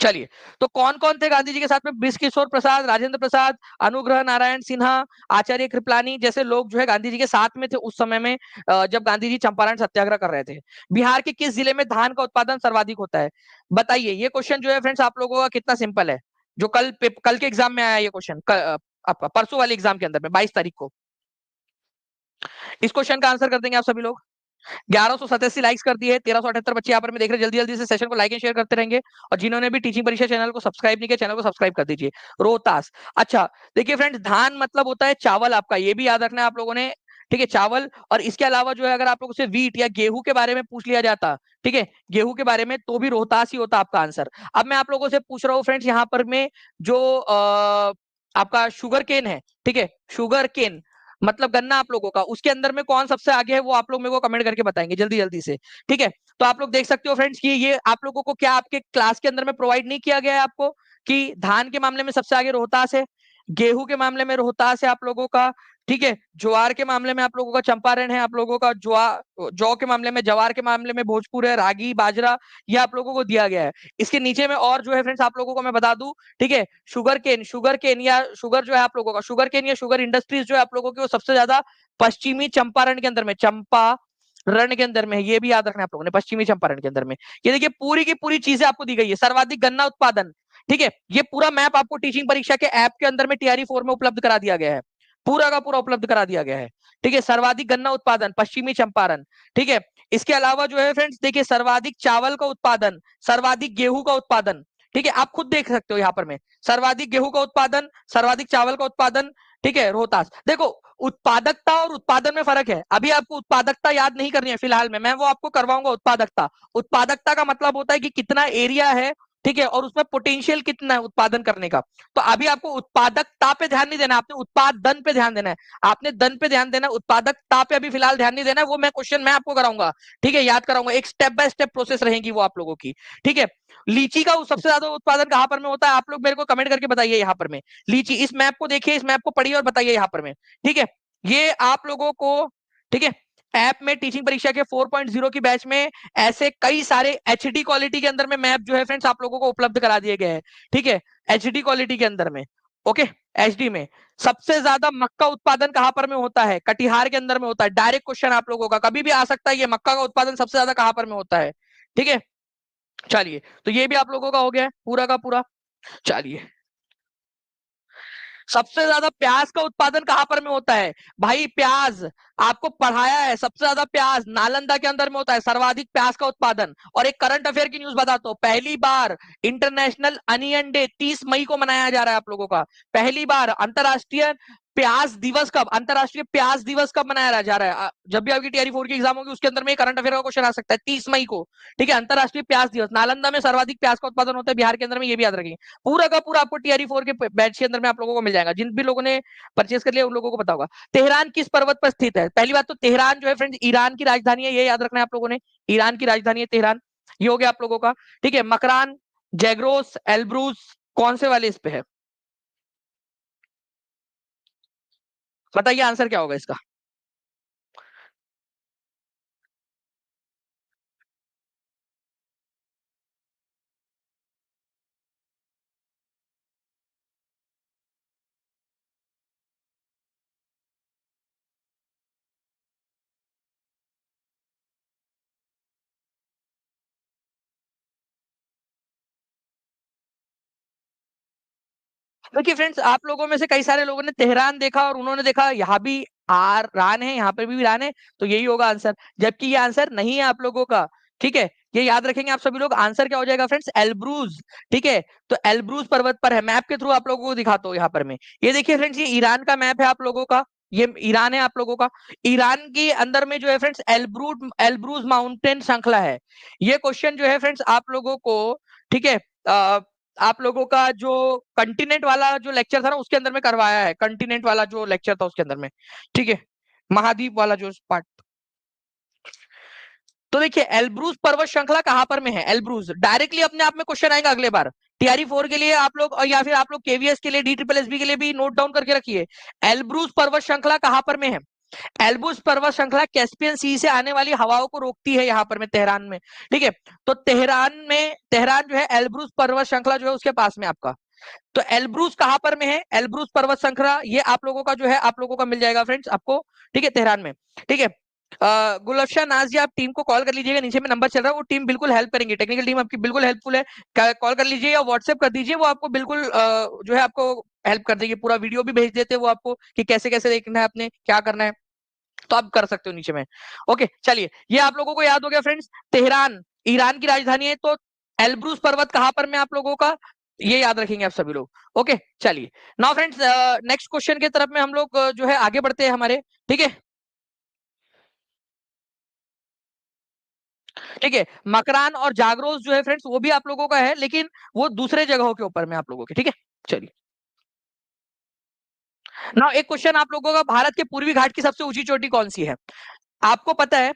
चलिए, तो कौन कौन थे गांधी जी के साथ में, बृज किशोर प्रसाद, राजेंद्र प्रसाद, अनुग्रह नारायण सिन्हा, आचार्य कृपलानी जैसे लोग जो है गांधी जी के साथ में थे उस समय में, जब गांधी जी चंपारण सत्याग्रह कर रहे थे। बिहार के किस जिले में धान का उत्पादन सर्वाधिक होता है, बताइए। ये क्वेश्चन जो है फ्रेंड्स आप लोगों का कितना सिंपल है, जो कल के एग्जाम में आया ये क्वेश्चन, आपका परसों वाले एग्जाम के अंदर में 22 तारीख को। इस क्वेश्चन का आंसर कर देंगे आप सभी लोग। 1187 लाइक्स कर दिए, 1378 बच्चे यहाँ पर मैं देख रहे हैं। जल्दी जल्दी से सेशन को लाइक एंड शेयर करते रहेंगे, और जिन्होंने भी टीचिंग परीक्षा चैनल को सब्सक्राइब नहीं किया, चैनल को सब्सक्राइब कर दीजिए। रोहतास, अच्छा देखिए फ्रेंड्स, धान मतलब होता है चावल आपका, ये भी याद रखना है आप लोगों ने, ठीक है, चावल। और इसके अलावा जो है अगर आप लोगों से वीट या गेहूं के बारे में पूछ लिया जाता, ठीक है, गेहूं के बारे में, तो भी रोहतास ही होता आपका आंसर। अब मैं आप लोगों से पूछ रहा हूँ फ्रेंड्स, यहाँ पर में जो आपका शुगर केन है, ठीक है, शुगर केन मतलब गन्ना आप लोगों का, उसके अंदर में कौन सबसे आगे है वो आप लोग मेरे को कमेंट करके बताएंगे जल्दी जल्दी से, ठीक है। तो आप लोग देख सकते हो फ्रेंड्स कि ये आप लोगों को क्या आपके क्लास के अंदर में प्रोवाइड नहीं किया गया है आपको, कि धान के मामले में सबसे आगे रोहतास है, गेहूं के मामले में रोहतास है आप लोगों का, ठीक है, ज्वार के मामले में आप लोगों का चंपारण है, आप लोगों का जौ के मामले में, जवार के मामले में भोजपुर है, रागी बाजरा ये आप लोगों को दिया गया है। इसके नीचे में और जो है फ्रेंड्स आप लोगों को मैं बता दूं, ठीक है, शुगर केन या शुगर जो है आप लोगों का, शुगर केन या शुगर इंडस्ट्रीज जो है आप लोगों की, वो सबसे ज्यादा पश्चिमी चंपारण के अंदर में, चंपारण के अंदर में है, ये भी याद रखना है आप लोगों ने, पश्चिमी चंपारण के अंदर में। ये देखिए पूरी की पूरी चीजें आपको दी गई है, सर्वाधिक गन्ना उत्पादन, ठीक है, ये पूरा मैप आपको टीचिंग परीक्षा के ऐप के अंदर में TRE 4 में उपलब्ध करा दिया गया है, पूरा का पूरा उपलब्ध करा दिया गया है, ठीक है। सर्वाधिक गन्ना उत्पादन पश्चिमी चंपारण, ठीक है। इसके अलावा जो है फ्रेंड्स देखिए, सर्वाधिक चावल का उत्पादन, सर्वाधिक गेहूं का उत्पादन, ठीक है, आप खुद देख सकते हो यहाँ पर में, सर्वाधिक गेहूं का उत्पादन, सर्वाधिक चावल का उत्पादन, ठीक है, रोहतास। देखो उत्पादकता और उत्पादन में फर्क है, अभी आपको उत्पादकता याद नहीं करनी है फिलहाल में, मैं वो आपको करवाऊंगा उत्पादकता। उत्पादकता का मतलब होता है कि कितना एरिया है, ठीक है, और उसमें पोटेंशियल कितना है उत्पादन करने का। तो अभी आपको उत्पादकता पे ध्यान नहीं देना, आपने उत्पादन पे ध्यान देना है, आपने दन पे ध्यान देना है, उत्पादकता पे अभी फिलहाल ध्यान नहीं देना है, वो मैं क्वेश्चन मैं आपको कराऊंगा, ठीक है, याद कराऊंगा, एक स्टेप बाय स्टेप प्रोसेस रहेगी वो आप लोगों की, ठीक है। लीची का सबसे ज्यादा उत्पादन कहां पर में होता है, आप लोग मेरे को कमेंट करके बताइए यहाँ पर में। लीची, इस मैप को देखिए, इस मैप को पढ़िए और बताइए यहाँ पर में, ठीक है। ये आप लोगों को, ठीक है, ऐप में टीचिंग परीक्षा के 4.0 की बैच में ऐसे कई सारे HD क्वालिटी के अंदर में मैप जो है फ्रेंड्स आप लोगों को उपलब्ध करा दिए गए हैं, ठीक है, HD क्वालिटी के अंदर में, ओके। HD में सबसे ज्यादा मक्का उत्पादन कहां पर में होता है, कटिहार के अंदर में होता है, डायरेक्ट क्वेश्चन आप लोगों का कभी भी आ सकता है, ये मक्का का उत्पादन सबसे ज्यादा कहां पर में होता है, ठीक है। चलिए, तो ये भी आप लोगों का हो गया पूरा का पूरा। चलिए, सबसे ज्यादा प्याज का उत्पादन कहां पर में होता है, भाई प्याज आपको पढ़ाया है, सबसे ज्यादा प्याज नालंदा के अंदर में होता है, सर्वाधिक प्याज का उत्पादन। और एक करंट अफेयर की न्यूज बताता हूं, पहली बार इंटरनेशनल अनियन डे 30 मई को मनाया जा रहा है आप लोगों का, पहली बार अंतरराष्ट्रीय प्याज दिवस कब, अंतरराष्ट्रीय प्याज दिवस कब मनाया जा रहा है, जब भी आपकी TRE 4 की एग्जाम होगी उसके अंदर में करंट अफेयर का क्वेश्चन आ सकता है, 30 मई को, ठीक है, अंतरराष्ट्रीय प्याज दिवस। नालंदा में सर्वाधिक प्याज का उत्पादन होता है, बिहार के अंदर में, ये भी याद रखिए। पूरा का पूरा आपको TRE 4 के बैच के अंदर में आप लोगों को मिल जाएगा, जिन भी लोगों ने परचेस कर लिया उन लोगों को पता होगा। तेहरान किस पर्वत पर स्थित है, पहली बात तो तेहरान जो है फ्रेंड्स ईरान की राजधानी है, ये याद रखना है आप लोगों ने, ईरान की राजधानी है तेहरान, ये हो गया आप लोगों का, ठीक है। मकरान, जैग्रोस, एल्ब्रूस कौन से वाले इस पे है, बताइए आंसर क्या होगा इसका। देखिए फ्रेंड्स, आप लोगों में से कई सारे लोगों ने तेहरान देखा और उन्होंने देखा यहाँ भी रान है, यहाँ पे भी रान है, तो यही होगा आंसर, जबकि ये आंसर नहीं है आप लोगों का, ठीक है। ये याद रखेंगे आप सभी लोग, आंसर क्या हो जाएगा फ्रेंड्स, एल्ब्रूज, ठीक है। तो एल्ब्रूज पर्वत पर है, मैप के थ्रू आप लोगों को दिखाता हूँ यहाँ पर मैं, ये देखिए फ्रेंड्स, ये ईरान का मैप है आप लोगों का, ये ईरान है आप लोगों का, ईरान के अंदर में जो है फ्रेंड्स एल्ब्रूज माउंटेन श्रृंखला है। ये क्वेश्चन जो है फ्रेंड्स आप लोगों को, ठीक है, आप लोगों का जो कंटिनेंट वाला जो लेक्चर था ना उसके अंदर में करवाया है, कंटिनेंट वाला जो लेक्चर था उसके अंदर में, ठीक है, महाद्वीप वाला जो पार्ट। तो देखिए एल्ब्रूज पर्वत श्रृंखला कहां पर में है, एल्ब्रूज डायरेक्टली अपने आप में क्वेश्चन आएगा अगले बार TRE 4 के लिए आप लोग, और या फिर आप लोग KVS के लिए, DSSB के लिए भी नोट डाउन करके रखिए, एल्ब्रूज पर्वत श्रृंखला कहां पर में है। एल्ब्रूज पर्वत श्रृंखला कैस्पियन सी से आने वाली हवाओं को रोकती है यहाँ पर में तेहरान में, ठीक है। तो तेहरान जो है एल्ब्रूज पर्वत श्रृंखला जो है उसके पास में आपका, तो एल्ब्रूज कहां पर में है, एल्ब्रूज पर्वत श्रृंखला ये आप लोगों का जो है आप लोगों का मिल जाएगा फ्रेंड्स आपको, ठीक है, तेहरान में, ठीक है। गुलफशा नाज जी, आप टीम को कॉल कर लीजिएगा, नीचे में नंबर चल रहा है, वो टीम बिल्कुल हेल्प करेंगे, टेक्निकल टीम आपकी बिल्कुल हेल्पफुल है, कॉल कर लीजिए या व्हाट्सएप कर दीजिए, वो आपको बिल्कुल जो है आपको हेल्प कर देंगे, पूरा वीडियो भी भेज देते हैं वो आपको कि कैसे कैसे देखना है आपने क्या करना है, तो आप कर सकते हो नीचे में। ओके चलिए, ये आप लोगों को याद हो गया फ्रेंड्स। तेहरान ईरान की राजधानी है, तो एल्ब्रूस पर्वत कहां पर में आप लोगों का, ये याद रखेंगे आप सभी लोग। ओके चलिए, नाउ फ्रेंड्स नेक्स्ट क्वेश्चन की तरफ में हम लोग जो है आगे बढ़ते हैं हमारे। ठीक है, ठीक है। मकरान और जागरोस जो है फ्रेंड्स वो भी आप लोगों का है, लेकिन वो दूसरे जगहों के ऊपर में आप लोगों के। ठीक है चलिए, नाउ एक क्वेश्चन आप लोगों का, भारत के पूर्वी घाट की सबसे ऊंची चोटी कौन सी है? आपको पता है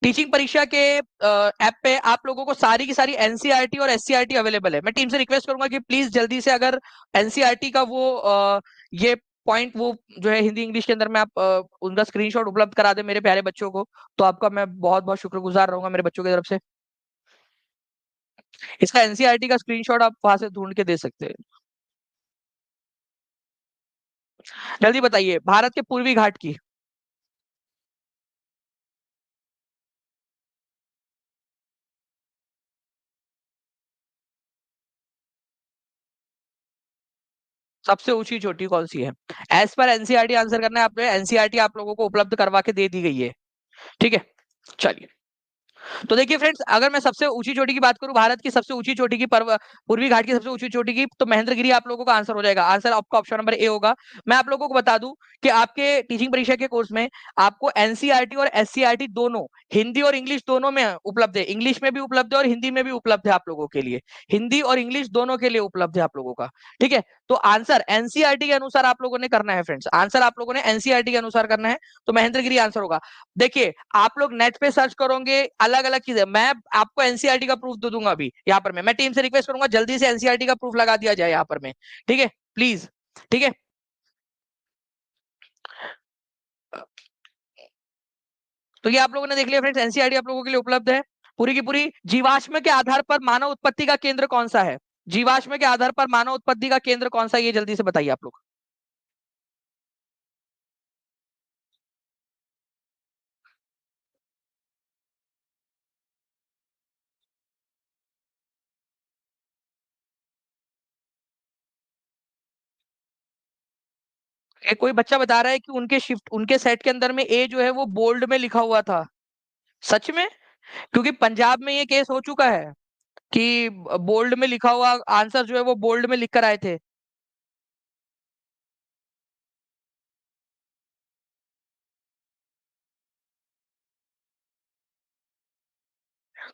टीचिंग परीक्षा के ऐप पे आप लोगों को सारी की सारी एनसीईआरटी और एससीईआरटी अवेलेबल है। मैं टीम से रिक्वेस्ट करूंगा कि प्लीज जल्दी से अगर एनसीईआरटी का वो ये पॉइंट वो जो है हिंदी इंग्लिश के अंदर में आप उनका स्क्रीनशॉट उपलब्ध करा दे मेरे प्यारे बच्चों को, तो आपका मैं बहुत बहुत शुक्रगुजार रहूंगा मेरे बच्चों की तरफ से। इसका एनसीईआरटी का स्क्रीनशॉट आप वहां से ढूंढ के दे सकते हैं। जल्दी बताइए, भारत के पूर्वी घाट की सबसे ऊंची चोटी कौन सी है? एज पर एनसीईआरटी आंसर करना है आपने। एनसीईआरटी आप लोगों को उपलब्ध करवा के दे दी गई है। ठीक है चलिए, तो देखिए फ्रेंड्स, अगर मैं सबसे ऊंची चोटी की बात करूं, भारत की सबसे ऊंची चोटी की पूर्वी घाट की सबसे ऊंची चोटी की, तो महेंद्रगिरी आप लोगों का आंसर हो जाएगा। आंसर आपका ऑप्शन नंबर ए होगा। मैं आप लोगों को बता दूं कि आपके टीचिंग परीक्षा के कोर्स में आपको एनसीईआरटी और एससीईआरटी दोनों, हिंदी और इंग्लिश दोनों में उपलब्ध है। इंग्लिश में भी उपलब्ध है और हिंदी में भी उपलब्ध है आप लोगों के लिए। हिंदी और इंग्लिश दोनों के लिए उपलब्ध है आप लोगों का। ठीक है, तो आंसर एनसीईआरटी के अनुसार आप लोगों ने करना है फ्रेंड्स। आंसर आप लोगों ने एनसीईआरटी के अनुसार करना है, तो महेंद्रगिरी आंसर होगा। देखिए, आप लोग नेट पे सर्च करोगे अलग अलग चीजें, मैं आपको एनसीईआरटी का प्रूफ दे दूंगा अभी यहाँ पर। मैं टीम से रिक्वेस्ट करूंगा जल्दी से एनसीईआरटी का प्रूफ लगा दिया जाए यहाँ पर में। ठीक है प्लीज। ठीक है, तो ये आप लोगों ने देख लिया फ्रेंड्स, एनसीईआरटी आप लोगों के लिए उपलब्ध है पूरी की पूरी। जीवाश्म के आधार पर मानव उत्पत्ति का केंद्र कौन सा है? जीवाश्म के आधार पर मानव उत्पत्ति का केंद्र कौन सा है, ये जल्दी से बताइए आप लोग। कोई बच्चा बता रहा है कि उनके शिफ्ट उनके सेट के अंदर में ए जो है वो बोल्ड में लिखा हुआ था। सच में? क्योंकि पंजाब में ये केस हो चुका है कि बोल्ड में लिखा हुआ आंसर जो है वो बोल्ड में लिख कर आए थे।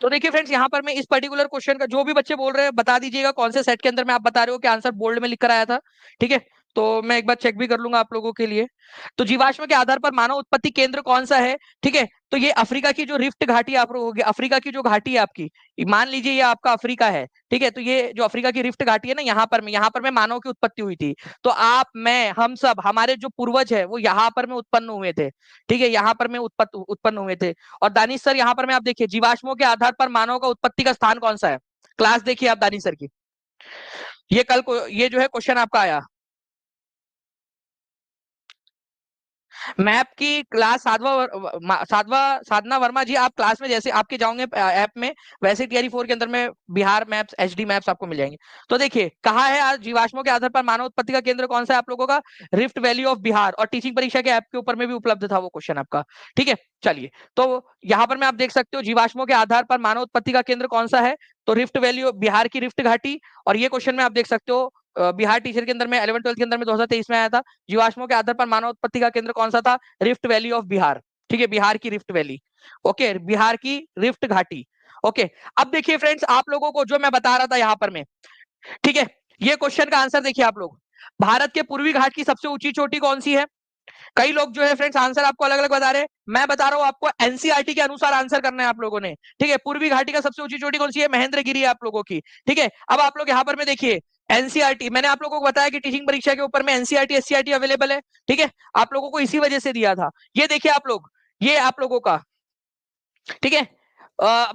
तो देखिए फ्रेंड्स, यहाँ पर मैं इस पर्टिकुलर क्वेश्चन का, जो भी बच्चे बोल रहे हैं बता दीजिएगा कौन से सेट के अंदर में आप बता रहे हो कि आंसर बोल्ड में लिख कर आया था। ठीक है, तो मैं एक बार चेक भी कर लूंगा आप लोगों के लिए। तो जीवाश्म के आधार पर मानव उत्पत्ति केंद्र कौन सा है? ठीक है, तो ये अफ्रीका की जो रिफ्ट घाटी आप लोगों की, अफ्रीका की जो घाटी है आपकी, मान लीजिए ये आपका अफ्रीका है। ठीक है, तो ये जो अफ्रीका की रिफ्ट घाटी है ना, यहाँ पर में मानव की उत्पत्ति हुई थी। तो आप, मैं, हम सब, हमारे जो पूर्वज है वो यहाँ पर में उत्पन्न हुए थे। ठीक है, यहाँ पर में उत्पन्न हुए थे। और दानिश सर, यहाँ पर में आप देखिए, जीवाश्मों के आधार पर मानव का उत्पत्ति का स्थान कौन सा है? क्लास देखिए आप दानिश सर की। ये कल को ये जो है क्वेश्चन आपका आया। मैप की क्लास साधवा साधना वर्मा जी, आप क्लास में जैसे आपके जाओगे ऐप में, वैसे टीआरई 4 के अंदर में बिहार मैप्स, एचडी मैप्स आपको मिल जाएंगे। तो देखिए, कहा है आज जीवाश्मों के आधार पर मानव उत्पत्ति का केंद्र कौन सा है आप लोगों का? Rift valley of Bihar. और टीचिंग परीक्षा के ऐप के ऊपर में भी उपलब्ध था वो क्वेश्चन आपका। ठीक है चलिए, तो यहाँ पर मैं आप देख सकते हो जीवाश्मों के आधार पर मानव उत्पत्ति का केंद्र कौन सा है, तो रिफ्ट वैली ऑफ बिहार की रिफ्ट घाटी। और ये क्वेश्चन में आप देख सकते हो बिहार टीचर के अंदर में 11 12 के अंदर में 2023 में आया था। जीवाश्मों के आधार पर मानव उत्पत्ति का केंद्र कौन सा था? Rift valley of Bihar. ठीक है, बिहार की रिफ्ट वैली। ओके, बिहार की रिफ्ट घाटी। ओके, अब देखिए फ्रेंड्स, आप लोगों को जो मैं बता रहा था यहाँ पर में, ठीक है, ये क्वेश्चन का आंसर देखिए आप लोग। भारत के पूर्वी घाट की सबसे ऊंची चोटी कौन सी है? कई लोग जो है फ्रेंड्स आंसर आपको अलग अलग बता रहे हैं। मैं बता रहा हूं आपको एनसीईआरटी के अनुसार आंसर करना है आप लोगों ने। ठीक है, पूर्वी घाटी का सबसे ऊंची चोटी कौन सी है? महेंद्रगिरी है आप लोगों की। ठीक है, अब आप लोग यहाँ पर में देखिए, एनसीईआरटी मैंने आप लोगों को बताया कि टीचिंग परीक्षा के ऊपर में एनसीईआरटी एससीईआरटी अवेलेबल है। ठीक है, आप लोगों को इसी वजह से दिया था। ये देखिए आप लोग, ये आप लोगों का, ठीक है,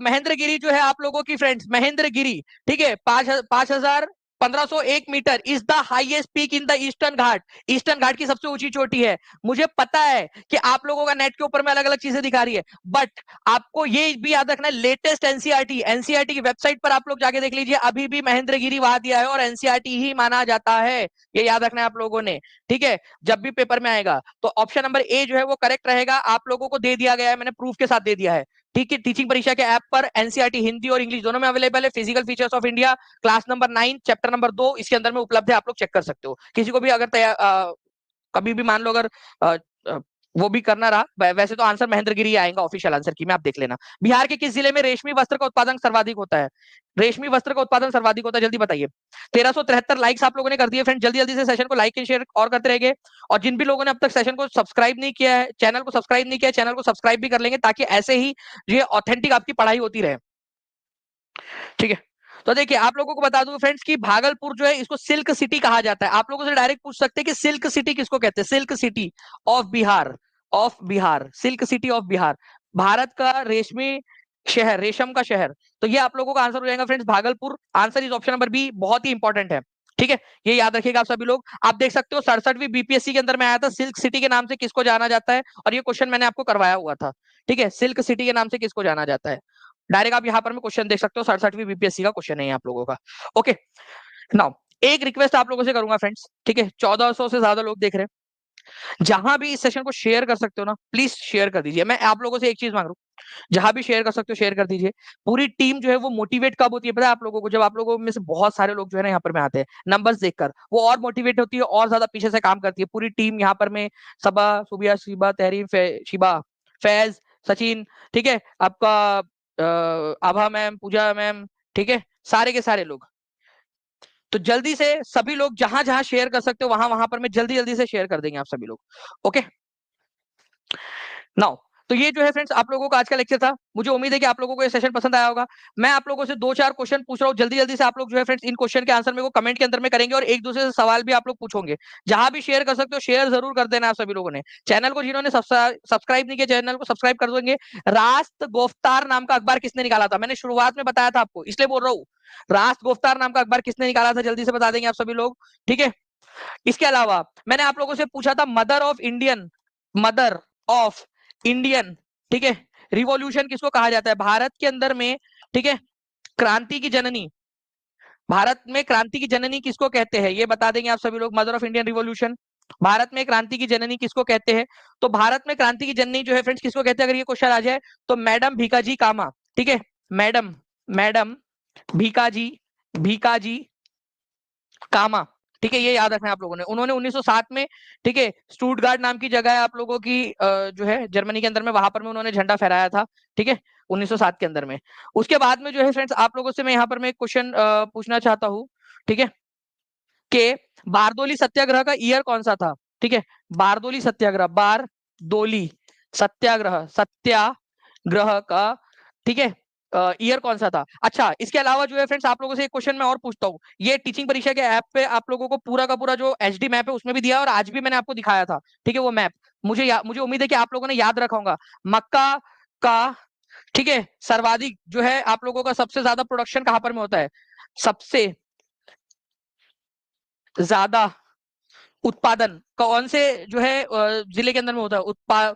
महेंद्रगिरी जो है आप लोगों की फ्रेंड्स, महेंद्रगिरी। ठीक है, 5,000 1501 metre is the highest peak in the Eastern Ghat. Eastern Ghat की सबसे ऊंची चोटी है। मुझे पता है कि आप लोगों का नेट के ऊपर में अलग अलग चीजें दिखा रही है, बट आपको ये भी याद रखना है, लेटेस्ट एनसीईआरटी की वेबसाइट पर आप लोग जाके देख लीजिए, अभी भी महेंद्रगिरी वहां दिया है और एनसीईआरटी ही माना जाता है। ये याद रखना है आप लोगों ने, ठीक है। जब भी पेपर में आएगा तो ऑप्शन नंबर ए जो है वो करेक्ट रहेगा। आप लोगों को दे दिया गया है, मैंने प्रूफ के साथ दे दिया है, ठीक है। टीचिंग परीक्षा के ऐप पर एनसीईआरटी हिंदी और इंग्लिश दोनों में अवेलेबल है। Physical features of India class number 9 chapter number 2 इसके अंदर में उपलब्ध है, आप लोग चेक कर सकते हो। किसी को भी अगर कभी भी मान लो अगर आ, आ, वो भी करना रहा, वैसे तो आंसर महेंद्रगिरी आएगा ऑफिशियल आंसर की में, आप देख लेना। बिहार के किस जिले में रेशमी वस्त्र का उत्पादन सर्वाधिक होता है? रेशमी वस्त्र का उत्पादन सर्वाधिक होता है, जल्दी बताइए। 1373 लाइक्स आप लोगों ने कर दिए फ्रेंड, जल्दी जल्दी से सेशन को लाइक एंड शेयर और करते रहेंगे। और जिन भी लोगों ने अब तक सेशन को सब्सक्राइब नहीं किया है, चैनल को सब्सक्राइब नहीं किया है, चैनल को सब्सक्राइब भी कर लेंगे, ताकि ऐसे ही ये ऑथेंटिक आपकी पढ़ाई होती रहे, ठीक है। तो देखिए आप लोगों को बता दूं फ्रेंड्स कि भागलपुर जो है इसको सिल्क सिटी कहा जाता है। आप लोगों से डायरेक्ट पूछ सकते हैं कि सिल्क सिटी किसको कहते हैं? Silk city of Bihar, of Bihar, silk city of Bihar, Bharat का रेशमी शहर, रेशम का शहर। तो ये आप लोगों का आंसर हो जाएगा friends, Bhagalpur. Answer is option number B, बहुत ही इंपॉर्टेंट है, ठीक है। ये याद रखिएगा आप सभी लोग। आप देख सकते हो 67वीं बीपीएससी के अंदर में आया था, सिल्क सिटी के नाम से किसको जाना जाता है, और ये क्वेश्चन मैंने आपको करवाया हुआ था, ठीक है। सिल्क सिटी के नाम से किसको जाना जाता है, डायरेक्ट आप यहाँ पर में क्वेश्चन देख सकते हो, 67वीं बीपीएससी का क्वेश्चन है आप लोगों का। ओके, नाउ एक रिक्वेस्ट आप लोगों से करूंगा फ्रेंड्स, ठीक है। 1400 से ज्यादा लोग देख रहे हैं, जहां भी इस सेशन को शेयर कर सकते हो ना, प्लीज शेयर कर दीजिए। मैं आप लोगों से एक चीज मांग रहा हूँ, जहां भी शेयर कर सकते हो शेयर कर दीजिए। पूरी टीम जो है वो मोटिवेट कब होती है पता है आप लोगों को? जब आप लोगों में से बहुत सारे लोग जो है ना यहाँ पर में आते हैं, नंबर्स देखकर वो और मोटिवेट होती है, और ज्यादा पीछे से काम करती है पूरी टीम यहाँ पर में। सबा, सुबिया, शिबा, तहरीम, शिबा, फैज, सचिन, ठीक है, आपका आभा मैम, पूजा मैम, ठीक है, सारे के सारे लोग। तो जल्दी से सभी लोग जहां जहां शेयर कर सकते हो वहां वहां पर मैं जल्दी जल्दी से शेयर कर देंगे आप सभी लोग, ओके। नाउ तो ये जो है फ्रेंड्स आप लोगों का आज का लेक्चर था। मुझे उम्मीद है कि आप लोगों को ये सेशन पसंद आया होगा। मैं आप लोगों से 2-4 क्वेश्चन पूछ रहा हूँ, जल्दी जल्दी से आप लोग जो है फ्रेंड्स इन क्वेश्चन के आंसर मेरे को कमेंट के अंदर में करेंगे, और एक दूसरे से सवाल भी आप लोग पूछोगे। जहां भी शेयर कर सकते हो शेयर जरूर कर देना आप सभी लोगों ने। चैनल को जिन्होंने सब्सक्राइब नहीं किया, चैनल को सब्सक्राइब कर देंगे। रास्त गोफ्तार नाम का अखबार किसने निकाला था? मैंने शुरुआत में बताया था आपको, इसलिए बोल रहा हूँ। रास्त गोफ्तार नाम का अखबार किसने निकाला था, जल्दी से बता देंगे आप सभी लोग, ठीक है। इसके अलावा मैंने आप लोगों से पूछा था mother of Indian, mother of Indian, ठीक है, रिवॉल्यूशन किसको कहा जाता है भारत के अंदर में, ठीक है। क्रांति की जननी, भारत में क्रांति की जननी किसको कहते हैं, ये बता देंगे आप सभी लोग। Mother of Indian revolution, Bharat में क्रांति की जननी किसको कहते हैं? तो भारत में क्रांति की जननी जो है फ्रेंड्स किसको कहते हैं, अगर ये क्वेश्चन आ जाए तो मैडम भीकाजी कामा, ठीक है। मैडम, मैडम भीकाजी, भीकाजी कामा, ठीक है। ये याद रखना है आप लोगों ने। उन्होंने 1907 में, ठीक है, स्टूटगार्ट नाम की जगह है आप लोगों की जो है जर्मनी के अंदर में, वहां पर में उन्होंने झंडा फहराया था, ठीक है, 1907 के अंदर में। उसके बाद में जो है फ्रेंड्स आप लोगों से मैं यहाँ पर मैं क्वेश्चन पूछना चाहता हूँ, ठीक है, कि बारदोली सत्याग्रह का ईयर कौन सा था, ठीक है। बारदोली सत्याग्रह, बारदोली सत्याग्रह, सत्याग्रह का, ठीक है, ईयर कौन सा था? अच्छा, इसके अलावा जो है फ्रेंड्स आप लोगों से एक क्वेश्चन मैं और पूछता हूँ। ये टीचिंग परीक्षा के ऐप पे आप लोगों को पूरा का पूरा जो एचडी मैप है उसमें भी दिया है, और आज भी मैंने आपको दिखाया था, ठीक है, वो मैप। मुझे उम्मीद है कि आप लोगों ने याद रखा होगा। मक्का का, ठीक है, सर्वाधिक जो है आप लोगों का सबसे ज्यादा प्रोडक्शन कहां पर में होता है? सबसे ज्यादा उत्पादन कौन से जो है जिले के अंदर में होता है?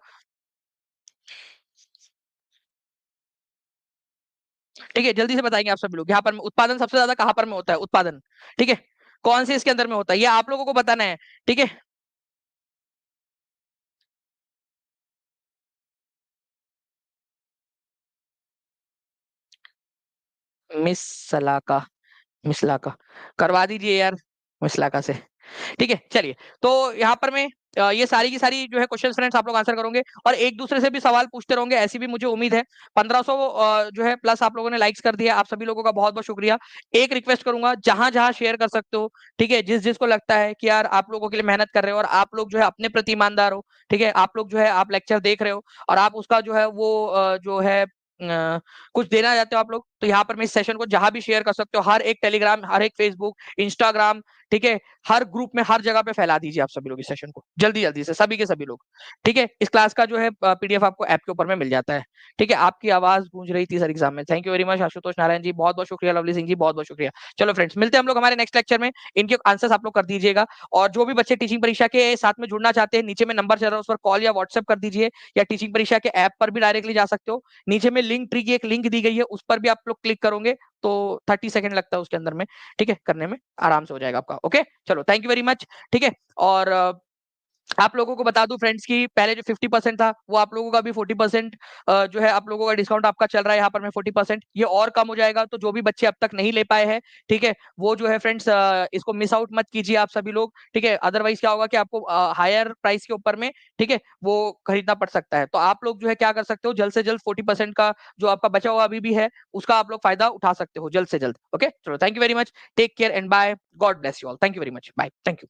ठीक है, जल्दी से बताएंगे आप सभी लोग। यहाँ पर उत्पादन सबसे ज्यादा कहां पर में होता है? उत्पादन, ठीक है, कौन से इसके अंदर में होता है, ये आप लोगों को बताना है, ठीक है। मिस सलाका, मिसलाका करवा दीजिए यार, मिसलाका से, ठीक है। चलिए, तो यहाँ पर मैं ये सारी की सारी जो है क्वेश्चन फ्रेंड्स आप लोग आंसर करोगे, और एक दूसरे से भी सवाल पूछते रहोगे, ऐसी भी मुझे उम्मीद है। 1500 जो है प्लस आप लोगों ने लाइक्स कर दिया, आप सभी लोगों का बहुत बहुत शुक्रिया। एक रिक्वेस्ट करूंगा, जहां जहां शेयर कर सकते हो, ठीक है, जिस जिसको लगता है कि यार आप लोगों के लिए मेहनत कर रहे हो, और आप लोग जो है अपने प्रति ईमानदार हो, ठीक है, आप लोग जो है आप लेक्चर देख रहे हो, और आप उसका जो है वो जो है कुछ देना चाहते हो आप लोग, तो यहाँ पर मैं इस सेशन को जहां भी शेयर कर सकते हो, हर एक टेलीग्राम, हर एक फेसबुक, इंस्टाग्राम, ठीक है, हर ग्रुप में हर जगह पे फैला दीजिए आप सभी लोग इस सेशन को जल्दी जल्दी से, सभी के सभी लोग। ठीक है, इस क्लास का जो है पीडीएफ आपको ऐप के ऊपर में मिल जाता है। ठीक है, आपकी आवाज गूंज रही थी सर एग्जाम में। Thank you very much Ashutosh Narayan ji, बहुत बहुत शुक्रिया। लवली सिंह जी, बहुत बहुत शुक्रिया। चलो फ्रेंड्स, मिलते हैं हम लोग हमारे नेक्स्ट लेक्चर में। इनके आंसर्स आप लोग कर दीजिएगा, और जो भी बच्चे टीचिंग परीक्षा के साथ में जुड़ना चाहते हैं, नीचे में नंबर चल रहा है, उस पर कॉल या व्हाट्सएप कर दीजिए, या टीचिंग परीक्षा के ऐप पर भी डायरेक्टली जा सकते हो। नीचे में लिंक ट्री की एक लिंक दी गई है, उस पर भी आप लोग क्लिक करोगे तो 30 सेकंड लगता है उसके अंदर में, ठीक है, करने में आराम से हो जाएगा आपका। ओके, चलो थैंक यू वेरी मच। ठीक है, और आप लोगों को बता दूं फ्रेंड्स की पहले जो 50% था वो आप लोगों का भी 40% जो है आप लोगों का डिस्काउंट आपका चल रहा है यहाँ पर में 40%, ये और कम हो जाएगा। तो जो भी बच्चे अब तक नहीं ले पाए हैं, ठीक है, वो जो है फ्रेंड्स इसको मिस आउट मत कीजिए आप सभी लोग। ठीक है, अदरवाइज क्या होगा कि आपको हायर प्राइस के ऊपर में, ठीक है, वो खरीदना पड़ सकता है। तो आप लोग जो है क्या कर सकते हो, जल्द से जल्द 40% का जो आपका बचा हुआ अभी भी है उसका आप लोग फायदा उठा सकते हो जल्द से जल्द। ओके, चलो thank you very much, take care and bye, God bless you all, thank you very much, bye, thank you.